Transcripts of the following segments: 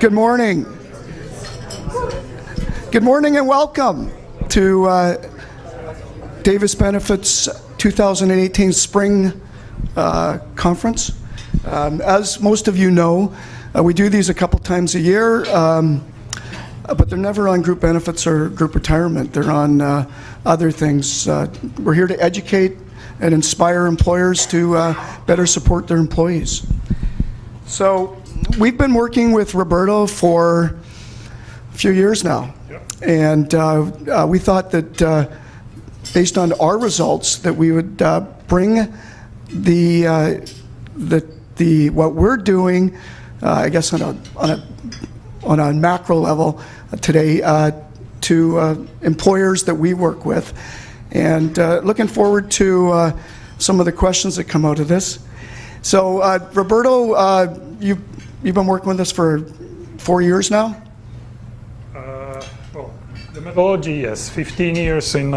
Good morning. Good morning and welcome to Davis Benefits 2018 Spring Conference. As most of you know, we do these a couple times a year, but they're never on group benefits or group retirement. They're on other things. We're here to educate and inspire employers to better support their employees. So we've been working with Roberto for a few years now, and we thought that based on our results that we would bring the what we're doing, I guess on a macro level today, to employers that we work with, and looking forward to some of the questions that come out of this. So Roberto, you've been working with us for 4 years now? Well, the methodology, yes, 15 years in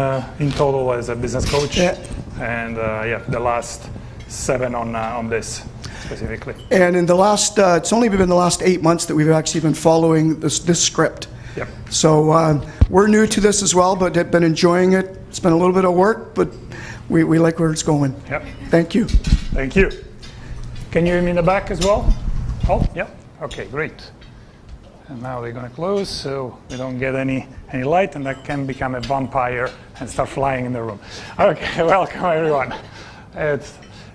total as a business coach, and the last 7 on this specifically. And in the last, it's only been the last 8 months that we've actually been following this script. Yep. So we're new to this as well, but have been enjoying it. It's been a little bit of work, but we like where it's going. Yep. Thank you. Thank you. Can you hear me in the back as well? Oh, yeah. Okay, great. And now they're going to close so we don't get any light, and that can become a vampire and start flying in the room. Okay, welcome everyone.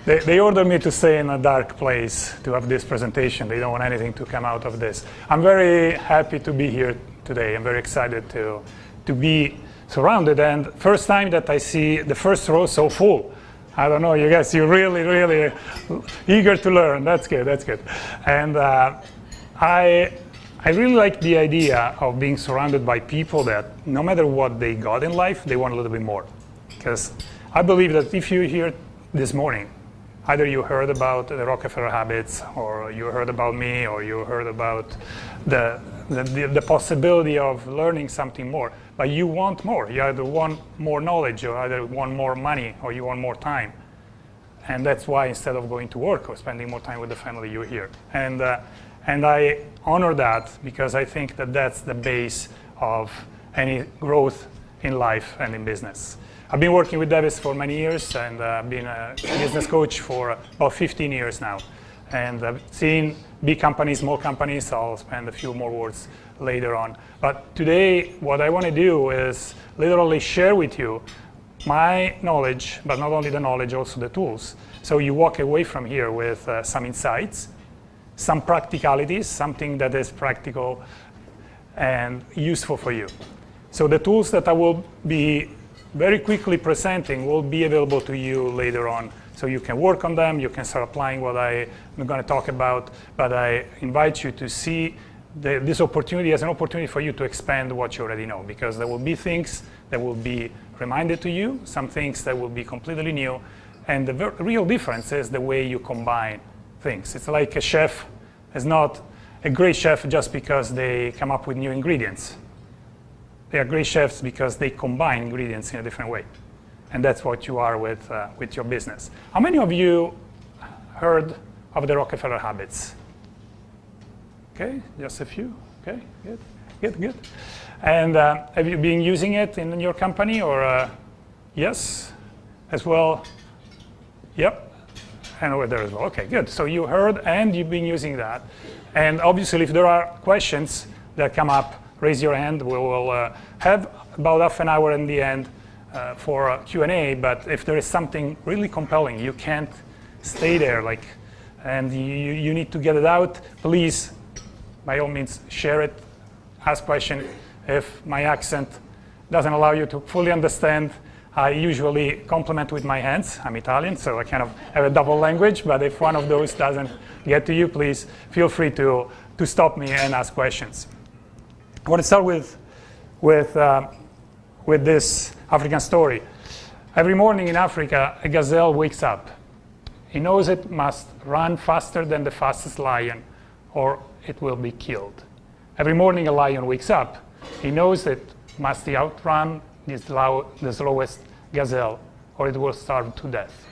They ordered me to stay in a dark place to have this presentation. They don't want anything to come out of this. I'm very happy to be here today. I'm very excited to be surrounded, and first time that I see the first row so full. I don't know, you guys, you're really eager to learn. That's good, that's good. And I really like the idea of being surrounded by people that no matter what they got in life, they want a little bit more. Because I believe that if you're here this morning, either you heard about the Rockefeller Habits, or you heard about me, or you heard about the possibility of learning something more, but you want more. You either want more knowledge, or either want more money, or you want more time. And that's why instead of going to work or spending more time with the family, you're here. And I honor that, because I think that that's the base of any growth in life and in business. I've been working with Davis for many years, and I've been a business coach for about 15 years now. And I've seen big companies, small companies. I'll spend a few more words later on. But today, what I want to do is literally share with you my knowledge, but not only the knowledge, also the tools. So you walk away from here with some insights, some practicalities, something that is practical and useful for you. So the tools that I will be very quickly presenting will be available to you later on. So you can work on them, you can start applying what I'm going to talk about, but I invite you to see this opportunity as an opportunity for you to expand what you already know, because there will be things that will be reminded to you, some things that will be completely new, and the real difference is the way you combine things. It's like a chef is not a great chef just because they come up with new ingredients. They are great chefs because they combine ingredients in a different way. And that's what you are with your business. How many of you heard of the Rockefeller Habits? Okay, just a few. Okay, good. And have you been using it in your company, or yes, as well? Yep, and over there as well. Okay, good. So you heard and you've been using that. And obviously, if there are questions that come up, raise your hand. We will have about half an hour in the end for Q&A, but if there is something really compelling, you can't stay there, and you need to get it out, please, by all means, share it, ask questions. If my accent doesn't allow you to fully understand, I usually compliment with my hands. I'm Italian, so I kind of have a double language, but if one of those doesn't get to you, please feel free to stop me and ask questions. I want to start with this African story. Every morning in Africa, a gazelle wakes up. He knows it must run faster than the fastest lion, or it will be killed. Every morning a lion wakes up. He knows it must outrun the slowest gazelle, or it will starve to death.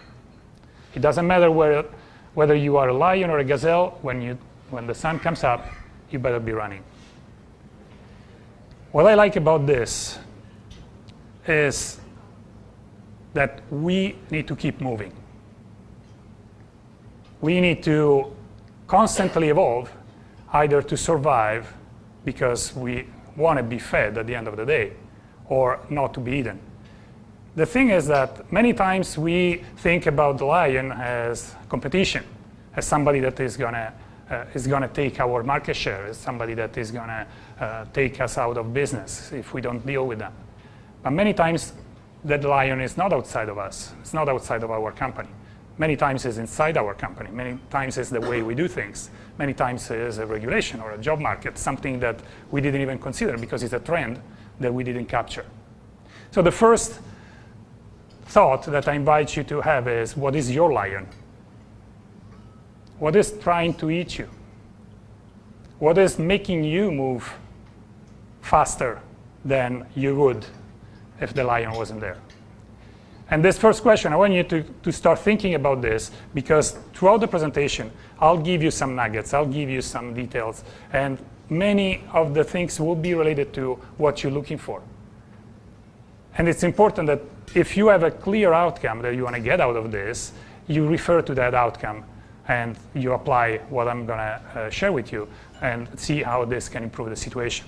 It doesn't matter whether you are a lion or a gazelle, when the sun comes up, you better be running. What I like about this is that we need to keep moving. We need to constantly evolve, either to survive because we want to be fed at the end of the day, or not to be eaten. The thing is that many times we think about the lion as competition, as somebody that is gonna take our market share, as somebody that is gonna take us out of business if we don't deal with them. But many times that lion is not outside of us. It's not outside of our company. Many times it's inside our company. Many times it's the way we do things. Many times it's a regulation or a job market, something that we didn't even consider because it's a trend that we didn't capture. So the first thought that I invite you to have is, what is your lion? What is trying to eat you? What is making you move faster than you would if the lion wasn't there? And this first question, I want you to start thinking about this, because throughout the presentation, I'll give you some nuggets, I'll give you some details, and many of the things will be related to what you're looking for. And it's important that if you have a clear outcome that you want to get out of this, you refer to that outcome and you apply what I'm going to share with you and see how this can improve the situation.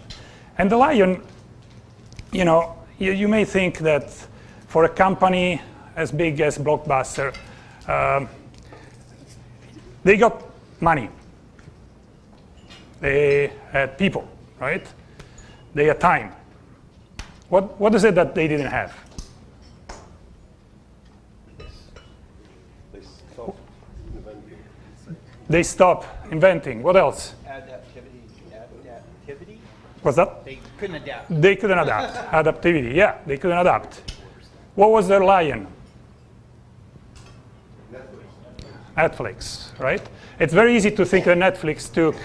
And the lion, you may think that for a company as big as Blockbuster, they got money. They had people, right? They had time. What is it that they didn't have? They stopped inventing. What else? Adaptivity? What's that? They couldn't adapt. They couldn't adapt. Adaptivity, yeah, they couldn't adapt. What was their lion? Netflix, right? It's very easy to think that Netflix took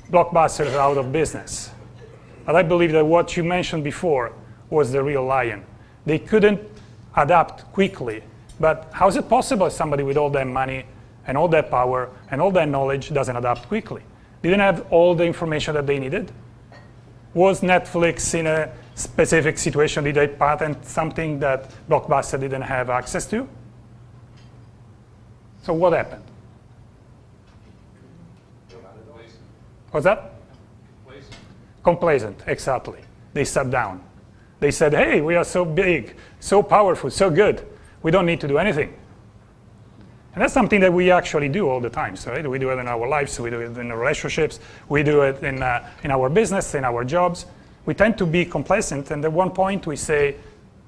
Blockbusters out of business. But I believe that what you mentioned before was the real lion. They couldn't adapt quickly. But how is it possible somebody with all that money and all that power and all that knowledge doesn't adapt quickly? Didn't have all the information that they needed? Was Netflix in a specific situation? Did they patent something that Blockbuster didn't have access to? So what happened? What's that? Complacent, exactly. They sat down. They said, hey, we are so big, so powerful, so good. We don't need to do anything. And that's something that we actually do all the time. So, right? We do it in our lives, we do it in our relationships, we do it in our business, in our jobs. We tend to be complacent, and at one point we say,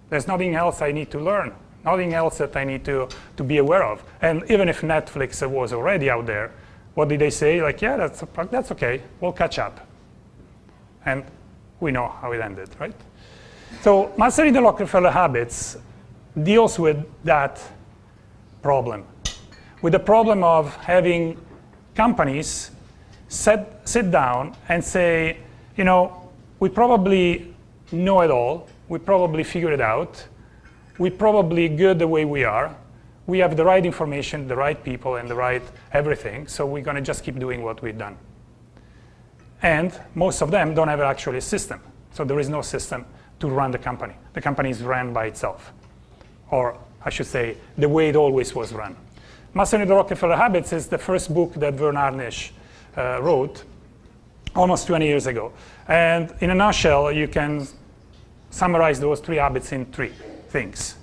there's nothing else I need to learn, nothing else that I need to be aware of. And even if Netflix was already out there, what did they say? Like, yeah, that's okay, we'll catch up. And we know how it ended, right? So Mastering the Rockefeller Habits deals with that problem, with the problem of having companies sit down and say, we probably know it all, we probably figured it out, we're probably good the way we are, we have the right information, the right people, and the right everything, so we're going to just keep doing what we've done. And most of them don't have actually a system, so there is no system to run the company. The company is run by itself, or I should say, the way it always was run. Mastering the Rockefeller Habits is the first book that Vern Harnish wrote almost 20 years ago. And in a nutshell, you can summarize those 3 habits in 3 things.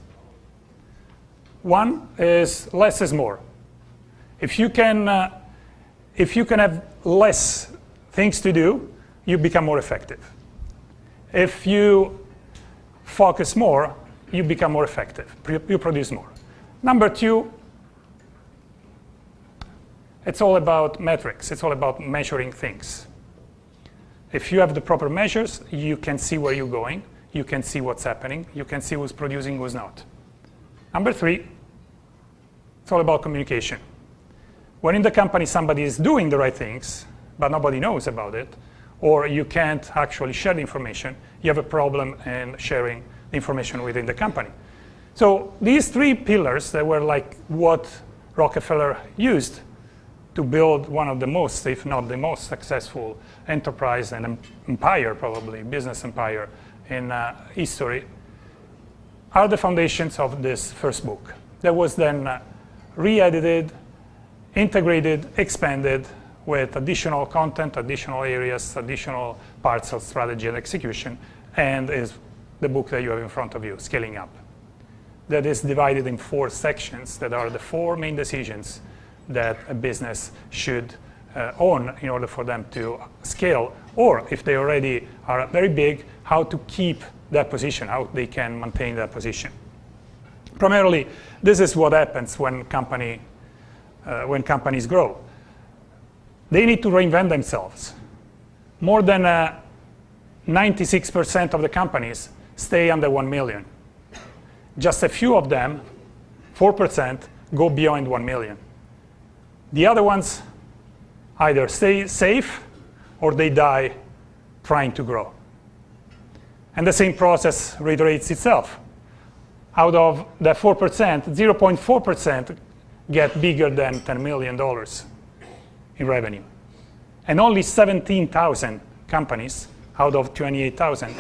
One is less is more. If you can have less things to do, you become more effective. If you focus more, you become more effective. You produce more. Number 2, it's all about metrics. It's all about measuring things. If you have the proper measures, you can see where you're going. You can see what's happening. You can see who's producing, who's not. Number 3, it's all about communication. When in the company somebody is doing the right things, but nobody knows about it, or you can't actually share the information, you have a problem in sharing the information within the company. So these 3 pillars that were like what Rockefeller used to build one of the most, if not the most successful enterprise and empire, probably, business empire in history, are the foundations of this first book. That was then re-edited, integrated, expanded with additional content, additional areas, additional parts of strategy and execution, and is the book that you have in front of you, Scaling Up. That is divided in 4 sections that are the 4 main decisions that a business should own in order for them to scale, or if they already are very big, how to keep that position, how they can maintain that position. Primarily, this is what happens when companies grow. They need to reinvent themselves. More than 96% of the companies stay under 1 million. Just a few of them, 4%, go beyond 1 million. The other ones either stay safe or they die trying to grow. And the same process reiterates itself. Out of that 4%, 0.4% get bigger than $10 million in revenue. And only 17,000 companies out of 28,000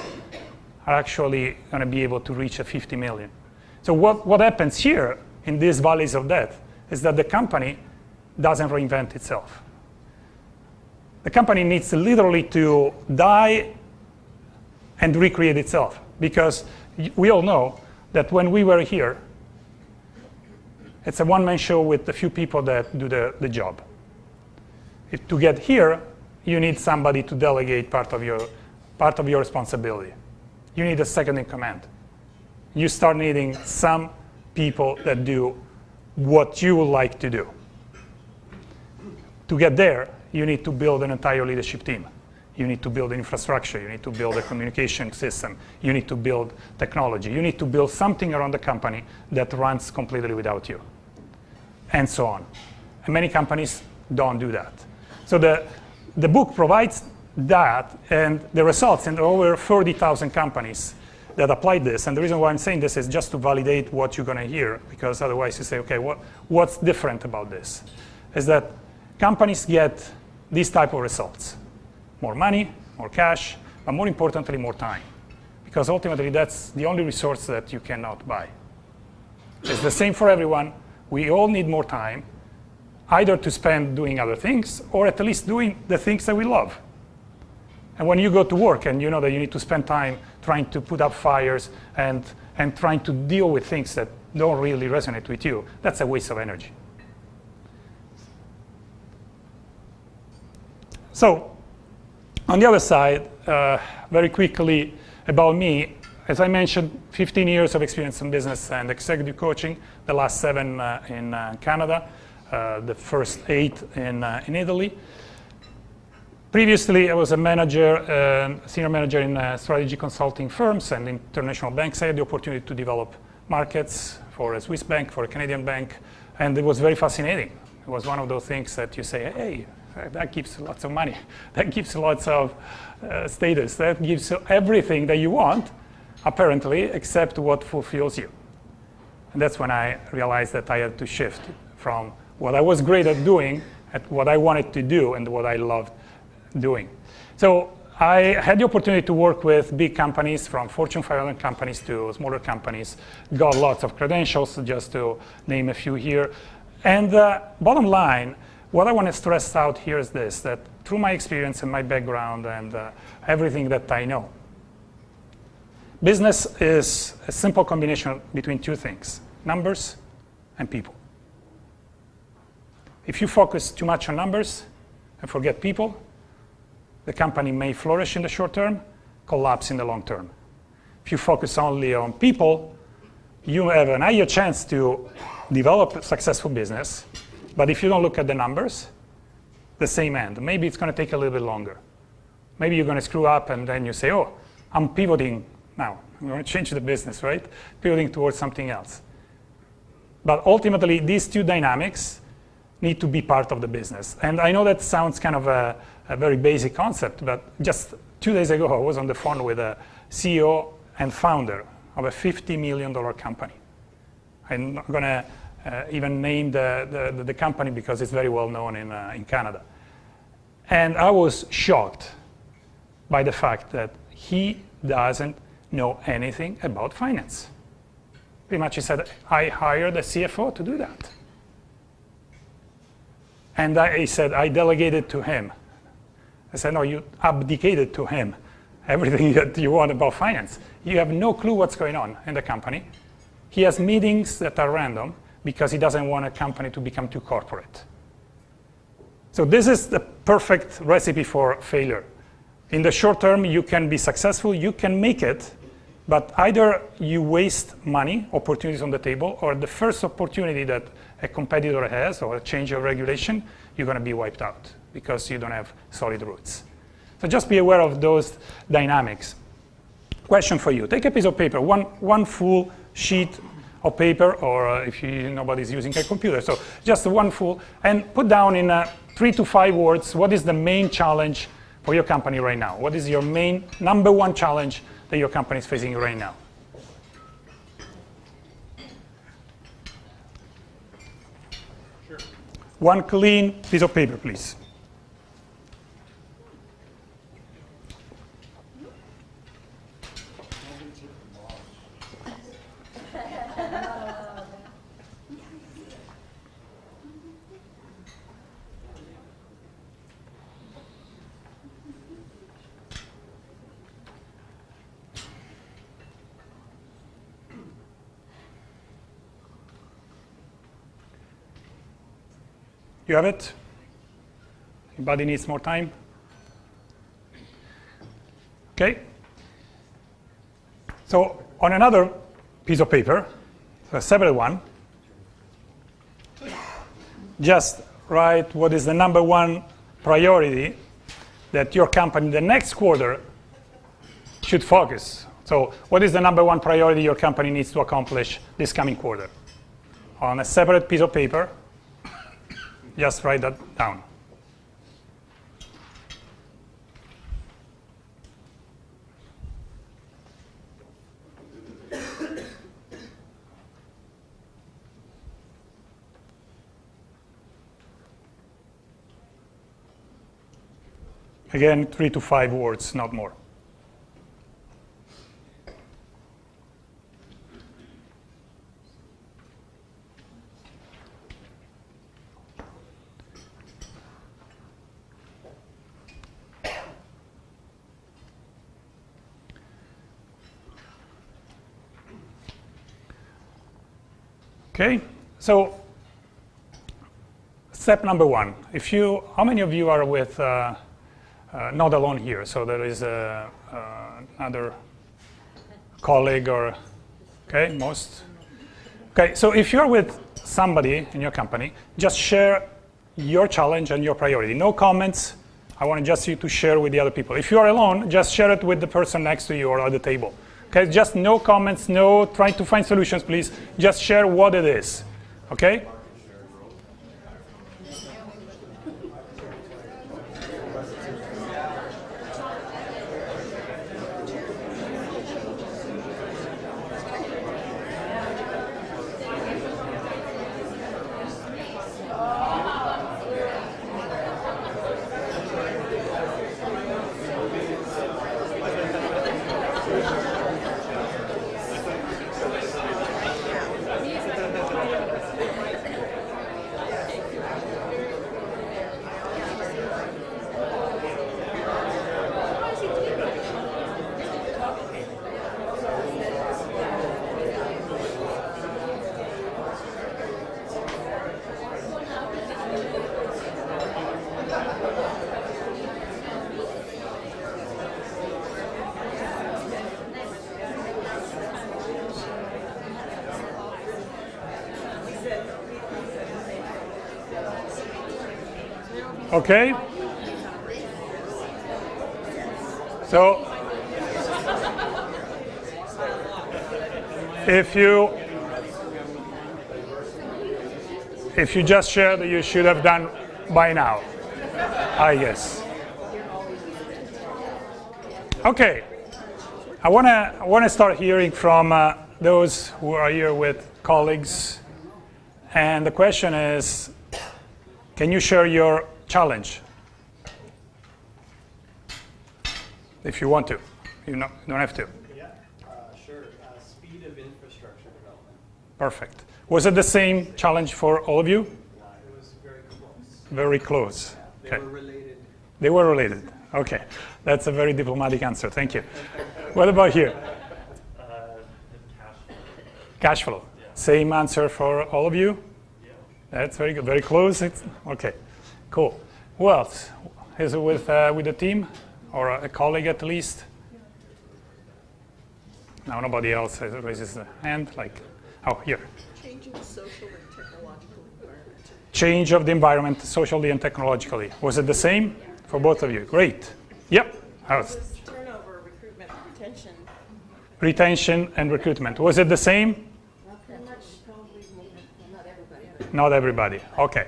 are actually going to be able to reach a 50 million. So what happens here in these valleys of death is that the company doesn't reinvent itself. The company needs literally to die and recreate itself, because we all know that when we were here, it's a one-man show with a few people that do the job. To get here, you need somebody to delegate part of your responsibility. You need a second in command. You start needing some people that do what you would like to do. To get there, you need to build an entire leadership team. You need to build infrastructure. You need to build a communication system. You need to build technology. You need to build something around the company that runs completely without you, and so on. And many companies don't do that. So the book provides that, and the results in over 30,000 companies that applied this. And the reason why I'm saying this is just to validate what you're going to hear, because otherwise you say, okay, what's different about this? Is that companies get these type of results. More money, more cash, but more importantly, more time. Because ultimately, that's the only resource that you cannot buy. It's the same for everyone. We all need more time, either to spend doing other things, or at least doing the things that we love. And when you go to work and you know that you need to spend time trying to put up fires and trying to deal with things that don't really resonate with you, that's a waste of energy. So, on the other side, very quickly about me, as I mentioned, 15 years of experience in business and executive coaching, the last 7 in Canada, the first 8 in Italy. Previously, I was a manager, senior manager in strategy consulting firms and international banks. I had the opportunity to develop markets for a Swiss bank, for a Canadian bank, and it was very fascinating. It was one of those things that you say, hey, that gives lots of money, that gives lots of status, that gives everything that you want, apparently, except what fulfills you. And that's when I realized that I had to shift from what I was great at doing, at what I wanted to do, and what I loved doing. So I had the opportunity to work with big companies, from Fortune 500 companies to smaller companies, got lots of credentials, just to name a few here. And bottom line, what I want to stress out here is this, that through my experience and my background and everything that I know, business is a simple combination between 2 things, numbers and people. If you focus too much on numbers and forget people, the company may flourish in the short term, collapse in the long term. If you focus only on people, you have an higher chance to develop a successful business. But if you don't look at the numbers, the same end. Maybe it's going to take a little bit longer. Maybe you're going to screw up and then you say, oh, I'm pivoting now. I'm going to change the business, right? Pivoting towards something else. But ultimately, these 2 dynamics need to be part of the business. And I know that sounds kind of a very basic concept, but just 2 days ago, I was on the phone with a CEO and founder of a $50 million company. I'm not going to even named the company because it's very well known in Canada. And I was shocked by the fact that he doesn't know anything about finance. Pretty much he said, I hired a CFO to do that. And he said, I delegated to him. I said, no, you abdicated to him everything that you want about finance. You have no clue what's going on in the company. He has meetings that are random because he doesn't want a company to become too corporate. So this is the perfect recipe for failure. In the short term, you can be successful, you can make it, but either you waste money, opportunities on the table, or the first opportunity that a competitor has, or a change of regulation, you're going to be wiped out because you don't have solid roots. So just be aware of those dynamics. Question for you. Take a piece of paper, one full sheet of paper, or if nobody's using a computer, so just one full, and put down in 3 to 5 words, what is the main challenge for your company right now? What is your main number one challenge that your company is facing right now? Sure. One clean piece of paper, please. You have it? Anybody needs more time? Okay. So on another piece of paper, a separate one, just write what is the number one priority that your company the next quarter should focus. So what is the number one priority your company needs to accomplish this coming quarter? On a separate piece of paper, just write that down. Again, 3 to 5 words, not more. Okay, so step number one. How many of you are with not alone here? So there is another colleague or, okay, most. Okay, so if you're with somebody in your company, just share your challenge and your priority. No comments. I want just you to share with the other people. If you are alone, just share it with the person next to you or at the table. Okay, just no comments, no trying to find solutions, please. Just share what it is, okay? Okay? So, if you just shared, you should have done by now, I guess. Okay, I want to start hearing from those who are here with colleagues And the question is, can you share your challenge? If you want to. You don't have to. Yeah, sure. Speed of infrastructure development. Perfect. Was it the same challenge for all of you? It was very close. Very close. They Okay. were related. They were related. Okay. That's a very diplomatic answer. Thank you. What about here? Cash flow. Yeah. Same answer for all of you? Yeah. That's very good. Very close. Okay. Cool. Who else? Is it with the team? Or a colleague at least? No, nobody else raises a hand. Like, oh, here. Changing the social and technological environment. Change of the environment, socially and technologically. Was it the same for both of you? Great. Yep. How's Was turnover, recruitment, retention. retention and recruitment? Was it the same? Not that much, probably not everybody. Not everybody. Okay.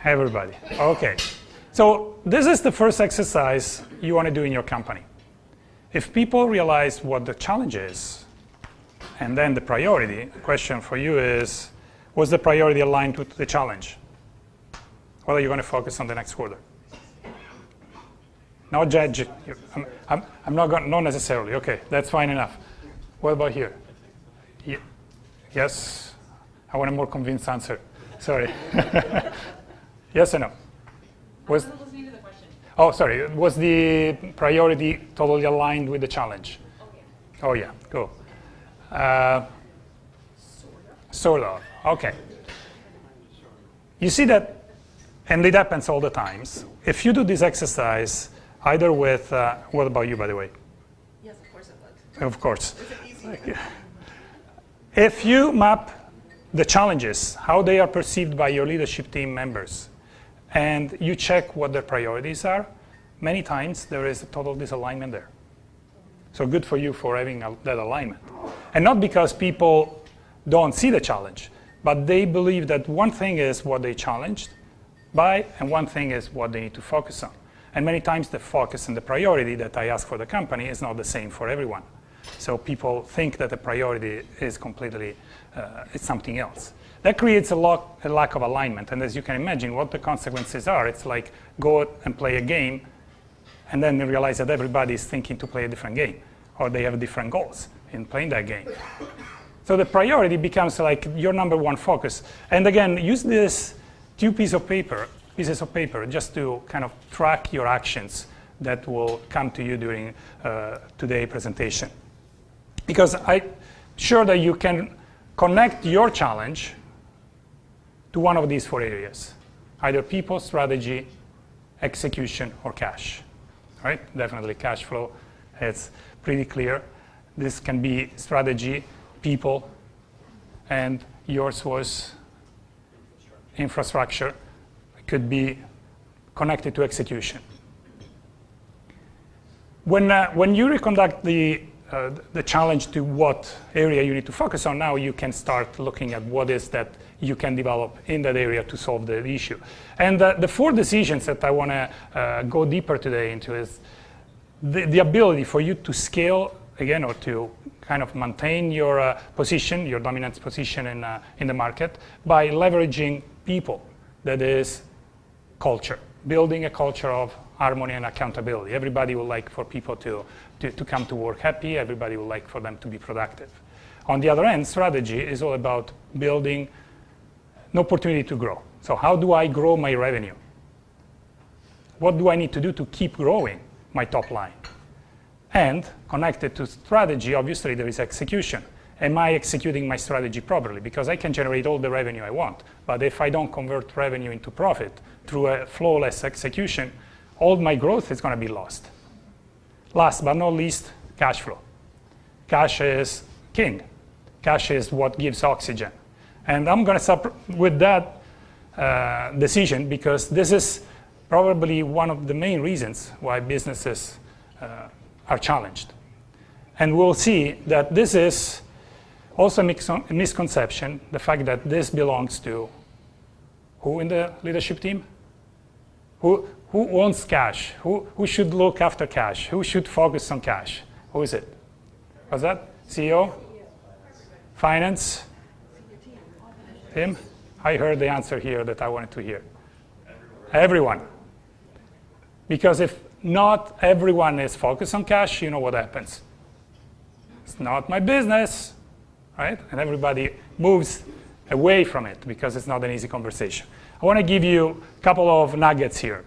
Everybody. Okay. So this is the first exercise you want to do in your company. If people realize what the challenge is, and then the priority, the question for you is, was the priority aligned with the challenge? What are you going to focus on the next quarter? Not judge it. I'm not going, not necessarily. Okay, that's fine enough. What about here? Yes? I want a more convinced answer. Sorry. Yes or no? Was, I'm listening to the question. oh, sorry. Was the priority totally aligned with the challenge? Okay. Oh, yeah. Cool. Sort of. Okay. You see that, and it happens all the times. If you do this exercise, either with, what about you, by the way? Yes, of course it would. Of course. It's an easy one. If you map the challenges, how they are perceived by your leadership team members, and you check what their priorities are, many times there is a total disalignment there. So good for you for having that alignment. And not because people don't see the challenge, but they believe that one thing is what they challenged by, and one thing is what they need to focus on. And many times the focus and the priority that I ask for the company is not the same for everyone. So people think that the priority is completely, it's something else. That creates a lack of alignment. And as you can imagine, what the consequences are, it's like go and play a game, and then you realize that everybody is thinking to play a different game, or they have different goals in playing that game. So the priority becomes like your number one focus. And again, use this two pieces of paper just to kind of track your actions that will come to you during today's presentation. Because I'm sure that you can connect your challenge to one of these four areas, either people, strategy, execution, or cash. Right? Definitely cash flow, it's pretty clear. This can be strategy, people, and yours was infrastructure. It could be connected to execution. When you reconduct the challenge to what area you need to focus on, now you can start looking at what is that you can develop in that area to solve the issue. And the four decisions that I want to go deeper today into is the ability for you to scale, again, or to kind of maintain your position, your dominant position in the market by leveraging people. That is culture, building a culture of harmony and accountability. Everybody would like for people to come to work happy. Everybody would like for them to be productive. On the other end, strategy is all about building an opportunity to grow. So how do I grow my revenue? What do I need to do to keep growing my top line? And connected to strategy, obviously, there is execution. Am I executing my strategy properly? Because I can generate all the revenue I want, but if I don't convert revenue into profit through a flawless execution, all my growth is going to be lost. Last but not least, cash flow. Cash is king. Cash is what gives oxygen. And I'm going to start with that decision because this is probably one of the main reasons why businesses are challenged. And we'll see that this is also a misconception, the fact that this belongs to who in the leadership team? Who owns cash? Who should look after cash? Who should focus on cash? Who is it? Was that CEO? Finance? Him? I heard the answer here that I wanted to hear. Everyone. Because if not everyone is focused on cash, you know what happens. It's not my business, right? And everybody moves away from it because it's not an easy conversation. I want to give you a couple of nuggets here.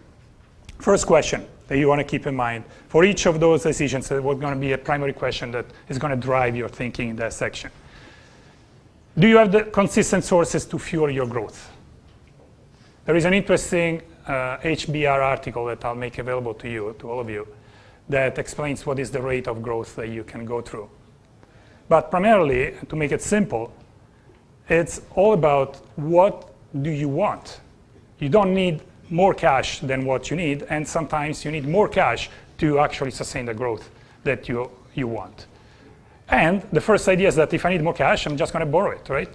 First question that you want to keep in mind. For each of those decisions, there's going to be a primary question that is going to drive your thinking in that section. Do you have the consistent sources to fuel your growth? There is an interesting HBR article that I'll make available to you, to all of you, that explains what is the rate of growth that you can go through. But primarily, to make it simple, it's all about what do you want. You don't need more cash than what you need, and sometimes you need more cash to actually sustain the growth that you want. And the first idea is that if I need more cash, I'm just going to borrow it, right?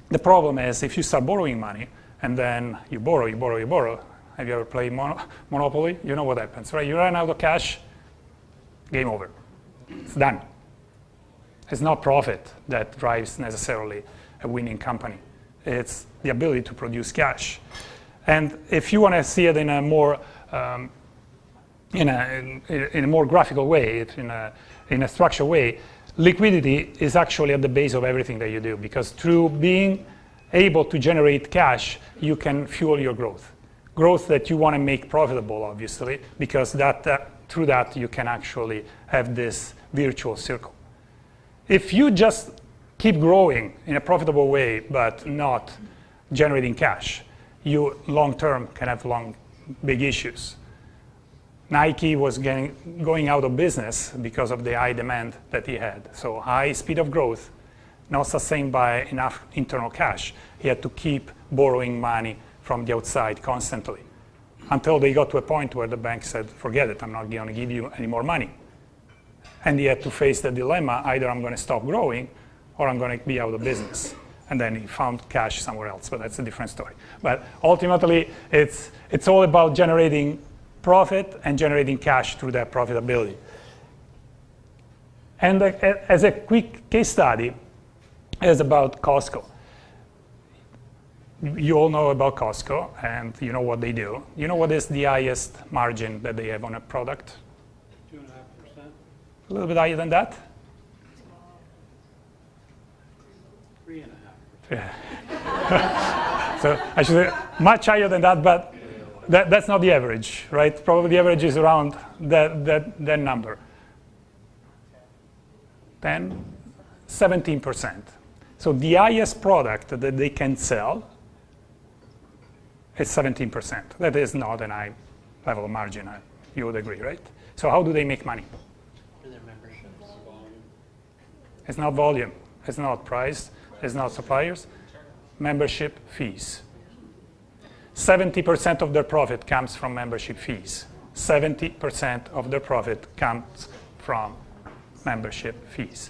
The problem is if you start borrowing money, and then you borrow. Have you ever played Monopoly? You know what happens, right? You run out of cash, game over. It's done. It's not profit that drives necessarily a winning company. It's the ability to produce cash. And if you want to see it in a more in a more graphical way, in a structured way, liquidity is actually at the base of everything that you do, because through being able to generate cash, you can fuel your growth. Growth that you want to make profitable, obviously, because through that you can actually have this virtuous circle. If you just keep growing in a profitable way but not generating cash, you long-term can have big issues. Nike was going out of business because of the high demand that he had. So high speed of growth, not sustained by enough internal cash. He had to keep borrowing money from the outside constantly until they got to a point where the bank said, forget it, I'm not going to give you any more money. And he had to face the dilemma, either I'm going to stop growing or I'm going to be out of business. And then he found cash somewhere else, but that's a different story. But ultimately, it's all about generating profit and generating cash through that profitability. And as a quick case study, is about Costco. You all know about Costco, and you know what they do. You know what is the highest margin that they have on a product? 2.5%. A little bit higher than that? 3.5%. Yeah. So I should say much higher than that, but that's not the average, right? Probably the average is around that number. 17%. So the highest product that they can sell is 17%. That is not a high level of margin, you would agree, right? So how do they make money? What are their memberships? It's not volume, it's not price, it's not suppliers. Membership fees. 70% of their profit comes from membership fees. 70% of their profit comes from membership fees.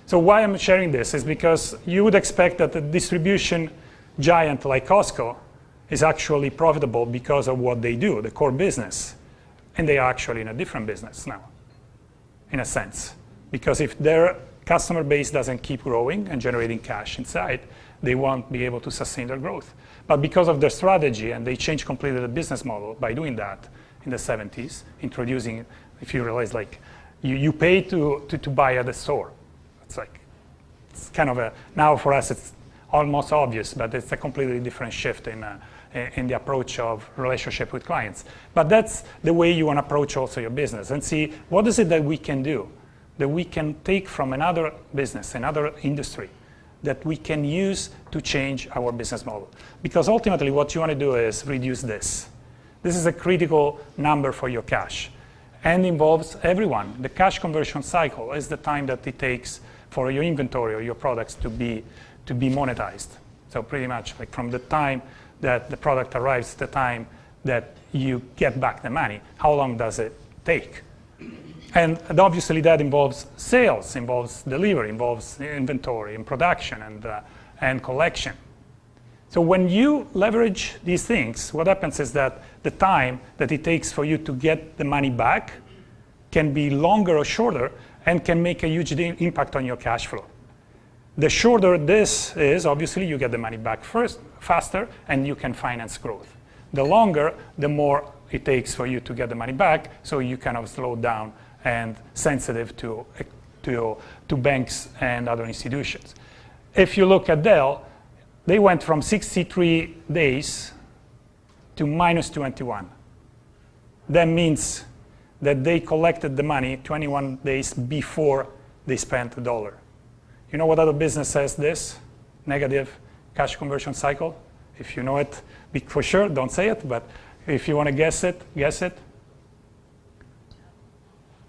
So why I'm sharing this is because you would expect that a distribution giant like Costco is actually profitable because of what they do, the core business. And they are actually in a different business now, in a sense. Because if their customer base doesn't keep growing and generating cash inside, they won't be able to sustain their growth. But because of their strategy, and they changed completely the business model by doing that in the 70s, introducing, if you realize, like, you pay to buy at the store. It's kind of now for us it's almost obvious, but it's a completely different shift in the approach of relationship with clients. But that's the way you want to approach also your business and see what is it that we can do, that we can take from another business, another industry, that we can use to change our business model. Because ultimately what you want to do is reduce this. This is a critical number for your cash and involves everyone. The cash conversion cycle is the time that it takes for your inventory or your products to be monetized. So pretty much like from the time that the product arrives to the time that you get back the money, how long does it take? And obviously that involves sales, involves delivery, involves inventory and production and collection. So when you leverage these things, what happens is that the time that it takes for you to get the money back can be longer or shorter and can make a huge impact on your cash flow. The shorter this is, obviously, you get the money back faster, and you can finance growth. The longer, the more it takes for you to get the money back, so you kind of slow down and sensitive to banks and other institutions. If you look at Dell, they went from 63 days to minus 21. That means that they collected the money 21 days before they spent $1. You know what other business has this? Negative cash conversion cycle? If you know it, for sure, don't say it, but if you want to guess it, guess it.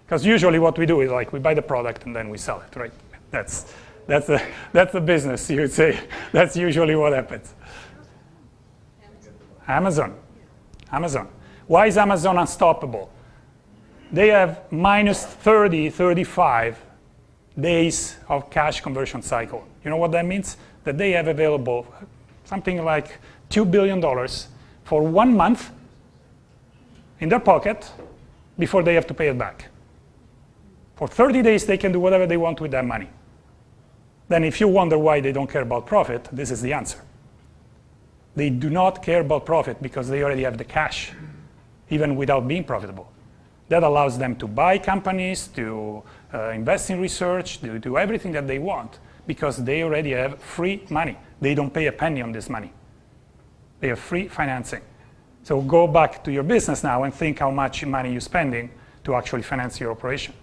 Because usually what we do is like we buy the product and then we sell it, right? That's the business, you would say. That's usually what happens. Amazon. Why is Amazon unstoppable? They have minus 30, 35 days of cash conversion cycle. You know what that means? That they have available something like $2 billion for 1 month in their pocket before they have to pay it back. For 30 days, they can do whatever they want with that money. Then if you wonder why they don't care about profit, this is the answer. They do not care about profit because they already have the cash, even without being profitable. That allows them to buy companies, to invest in research, to do everything that they want because they already have free money. They don't pay a penny on this money. They have free financing. So go back to your business now and think how much money you're spending to actually finance your operation.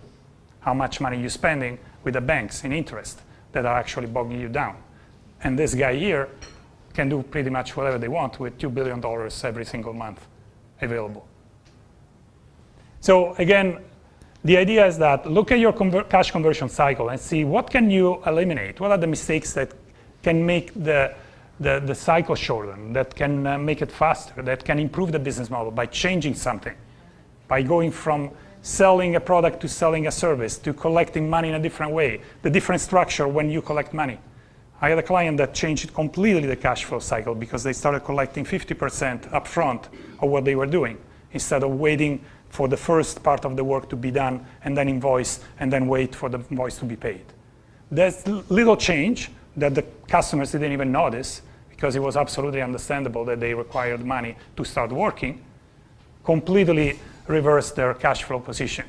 How much money you're spending with the banks in interest that are actually bogging you down. And this guy here can do pretty much whatever they want with $2 billion every single month available. So again, the idea is that look at your cash conversion cycle and see what can you eliminate. What are the mistakes that can make the cycle shorten, that can make it faster, that can improve the business model by changing something, by going from selling a product to selling a service, to collecting money in a different way, the different structure when you collect money. I had a client that changed completely the cash flow cycle because they started collecting 50% upfront of what they were doing instead of waiting for the first part of the work to be done and then invoice and then wait for the invoice to be paid. There's little change that the customers didn't even notice because it was absolutely understandable that they required money to start working, completely reverse their cash flow position.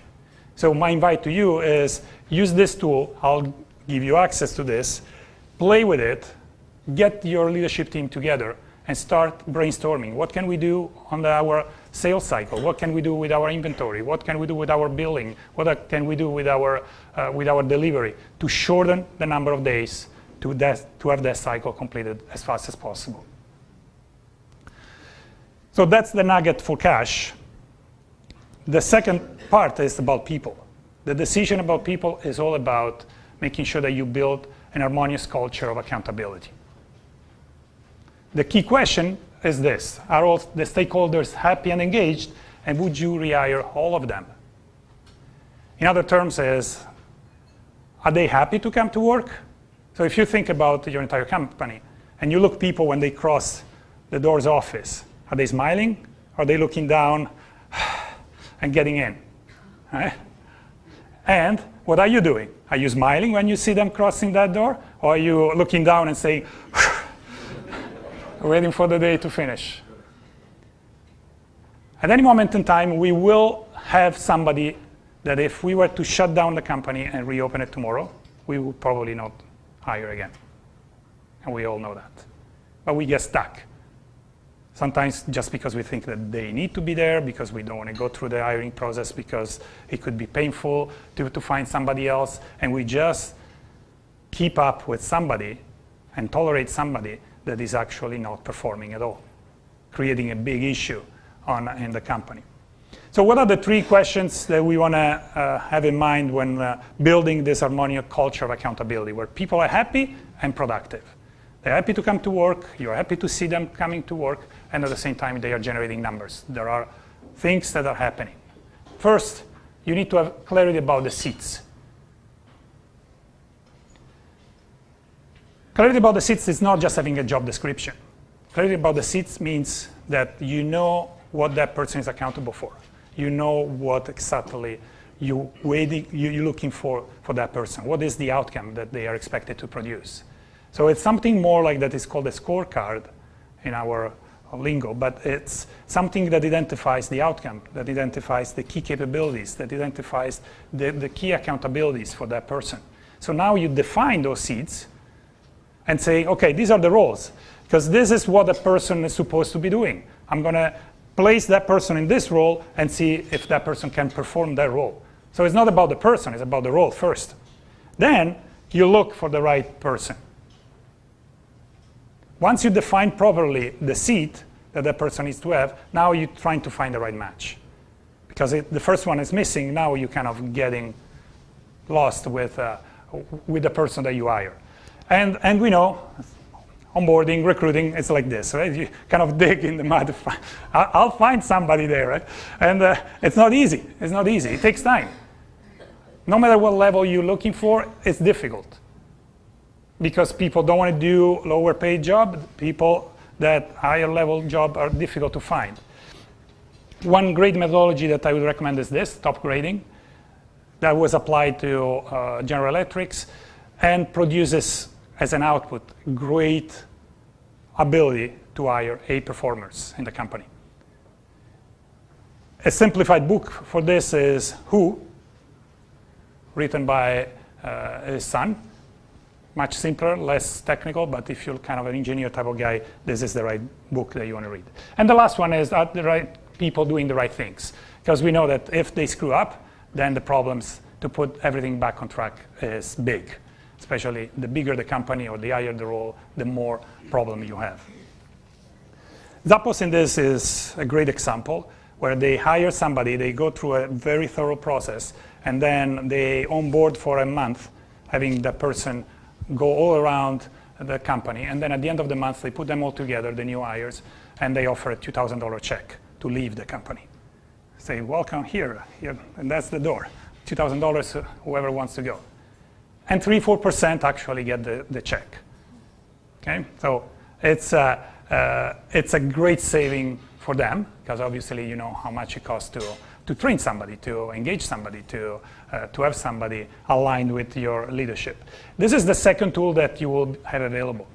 So my invite to you is use this tool. I'll give you access to this. Play with it. Get your leadership team together and start brainstorming. What can we do on our sales cycle? What can we do with our inventory? What can we do with our billing? What can we do with our delivery to shorten the number of days to have that cycle completed as fast as possible? So that's the nugget for cash. The second part is about people. The decision about people is all about making sure that you build an harmonious culture of accountability. The key question is this: are all the stakeholders happy and engaged, and would you rehire all of them? In other terms is, are they happy to come to work? So if you think about your entire company, and you look people when they cross the door's office, are they smiling? Are they looking down and getting in? Right? And what are you doing? Are you smiling when you see them crossing that door? Or are you looking down and saying, waiting for the day to finish? At any moment in time, we will have somebody that if we were to shut down the company and reopen it tomorrow, we would probably not hire again. And we all know that. But we get stuck. Sometimes just because we think that they need to be there, because we don't want to go through the hiring process, because it could be painful to find somebody else, and we just keep up with somebody and tolerate somebody that is actually not performing at all, creating a big issue in the company. So what are the 3 questions that we want to have in mind when building this harmonious culture of accountability, where people are happy and productive? They're happy to come to work, you're happy to see them coming to work, and at the same time they are generating numbers. There are things that are happening. First, you need to have clarity about the seats. Clarity about the seats is not just having a job description. Clarity about the seats means that you know what that person is accountable for. You know what exactly you're looking for that person. What is the outcome that they are expected to produce? So it's something more like that is called a scorecard in our lingo, but it's something that identifies the outcome, that identifies the key capabilities, that identifies the key accountabilities for that person. So now you define those seeds and say, okay, these are the roles, because this is what a person is supposed to be doing. I'm going to place that person in this role and see if that person can perform that role. So it's not about the person, it's about the role first. Then you look for the right person. Once you define properly the seat that that person needs to have, now you're trying to find the right match. Because the first one is missing, now you're kind of getting lost with the person that you hire. And we know, onboarding, recruiting, it's like this, right? You kind of dig in the mud. I'll find somebody there, right? And it's not easy. It's not easy. It takes time. No matter what level you're looking for, it's difficult. Because people don't want to do lower paid job. People that higher level job are difficult to find. One great methodology that I would recommend is this, top grading, that was applied to General Electrics and produces as an output great ability to hire A performers in the company. A simplified book for this is Who, written by his son. Much simpler, less technical, but if you're kind of an engineer type of guy, this is the right book that you want to read. And the last one is Are the Right People Doing the Right Things? Because we know that if they screw up, then the problems to put everything back on track is big. Especially the bigger the company or the higher the role, the more problem you have. Zappos in this is a great example where they hire somebody, they go through a very thorough process, and then they onboard for a month, having that person go all around the company. And then at the end of the month, they put them all together, the new hires, and they offer a $2,000 check to leave the company. Say, welcome here, and that's the door. $2,000, whoever wants to go. And 3-4% actually get the check. Okay, so it's a great saving for them, because obviously you know how much it costs to train somebody, to engage somebody, to have somebody aligned with your leadership. This is the second tool that you will have available.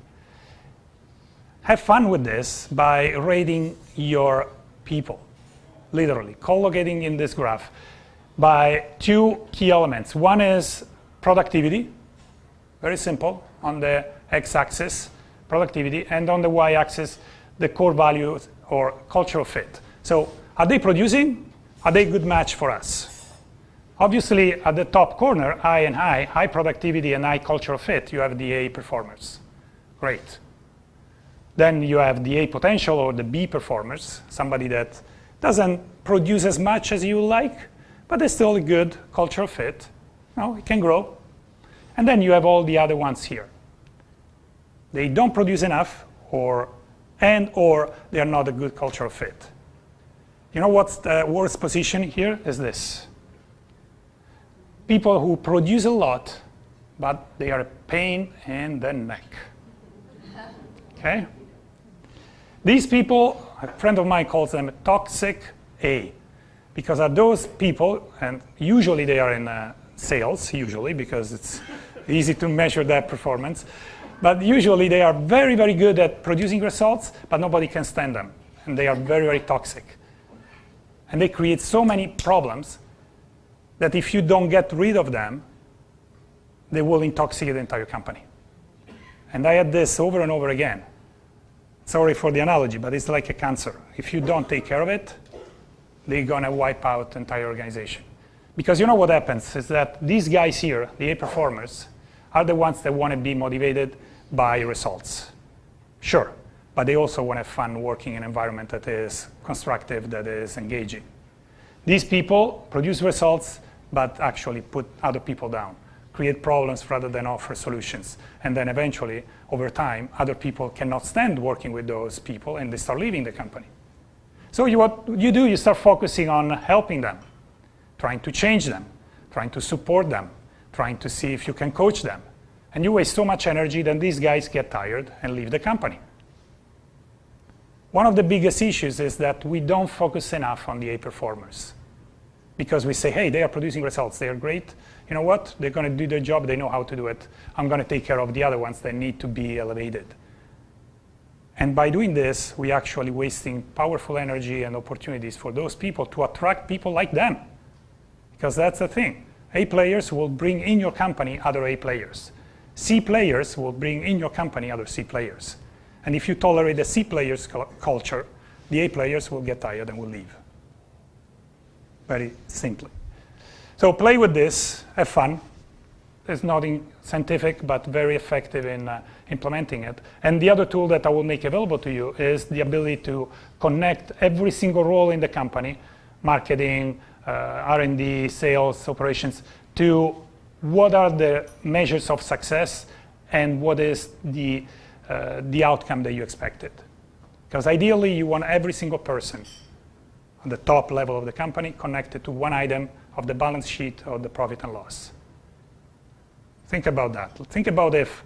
Have fun with this by rating your people, literally, collocating in this graph by two key elements. One is productivity, very simple, on the x-axis, productivity, and on the y-axis, the core values or cultural fit. So are they producing? Are they a good match for us? Obviously, at the top corner, high productivity and high cultural fit, you have the A performers. Great. Then you have the A potential or the B performers, somebody that doesn't produce as much as you like, but is still a good cultural fit. No, it can grow. And then you have all the other ones here. They don't produce enough, or they are not a good cultural fit. You know what's the worst position here is this. People who produce a lot, but they are a pain in the neck. Okay? These people, a friend of mine calls them toxic A, because are those people, and usually they are in sales, usually, because it's easy to measure that performance. But usually they are very, very good at producing results, but nobody can stand them. And they are very, very toxic. And they create so many problems that if you don't get rid of them, they will intoxicate the entire company. And I had this over and over again. Sorry for the analogy, but it's like a cancer. If you don't take care of it, they're going to wipe out the entire organization. Because you know what happens is that these guys here, the A performers, are the ones that want to be motivated by results. Sure, but they also want to have fun working in an environment that is constructive, that is engaging. These people produce results, but actually put other people down, create problems rather than offer solutions. And then eventually, over time, other people cannot stand working with those people and they start leaving the company. So what you do, you start focusing on helping them, trying to change them, trying to support them, trying to see if you can coach them. And you waste so much energy that these guys get tired and leave the company. One of the biggest issues is that we don't focus enough on the A performers. because we say, hey, they are producing results, they are great. You know what? They're going to do their job, they know how to do it. I'm going to take care of the other ones that need to be elevated. And by doing this, we're actually wasting powerful energy and opportunities for those people to attract people like them. Because that's the thing. A players will bring in your company other A players. C players will bring in your company other C players. And if you tolerate the C players culture, the A players will get tired and will leave. Very simply. So play with this, have fun. There's nothing scientific, but very effective in implementing it. And the other tool that I will make available to you is the ability to connect every single role in the company, marketing, R&D, sales, operations, to what are the measures of success and what is the outcome that you expected. Because ideally, you want every single person on the top level of the company connected to one item of the balance sheet or the profit and loss. Think about that. Think about if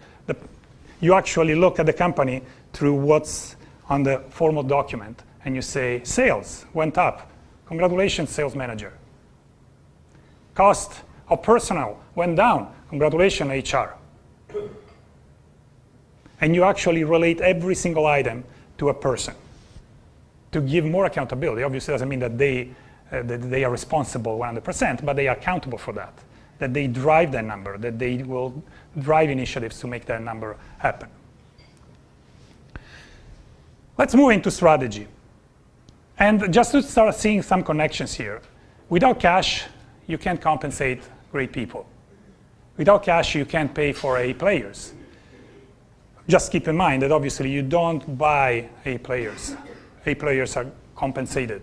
you actually look at the company through what's on the formal document and you say, sales went up. Congratulations, sales manager. Cost of personnel went down. Congratulations, HR. And you actually relate every single item to a person to give more accountability. Obviously, doesn't mean that they are responsible 100%, but they are accountable for that they drive that number, that they will drive initiatives to make that number happen. Let's move into strategy. And just to start seeing some connections here, without cash, you can't compensate great people. Without cash, you can't pay for A players. Just keep in mind that obviously you don't buy A players. A players are compensated.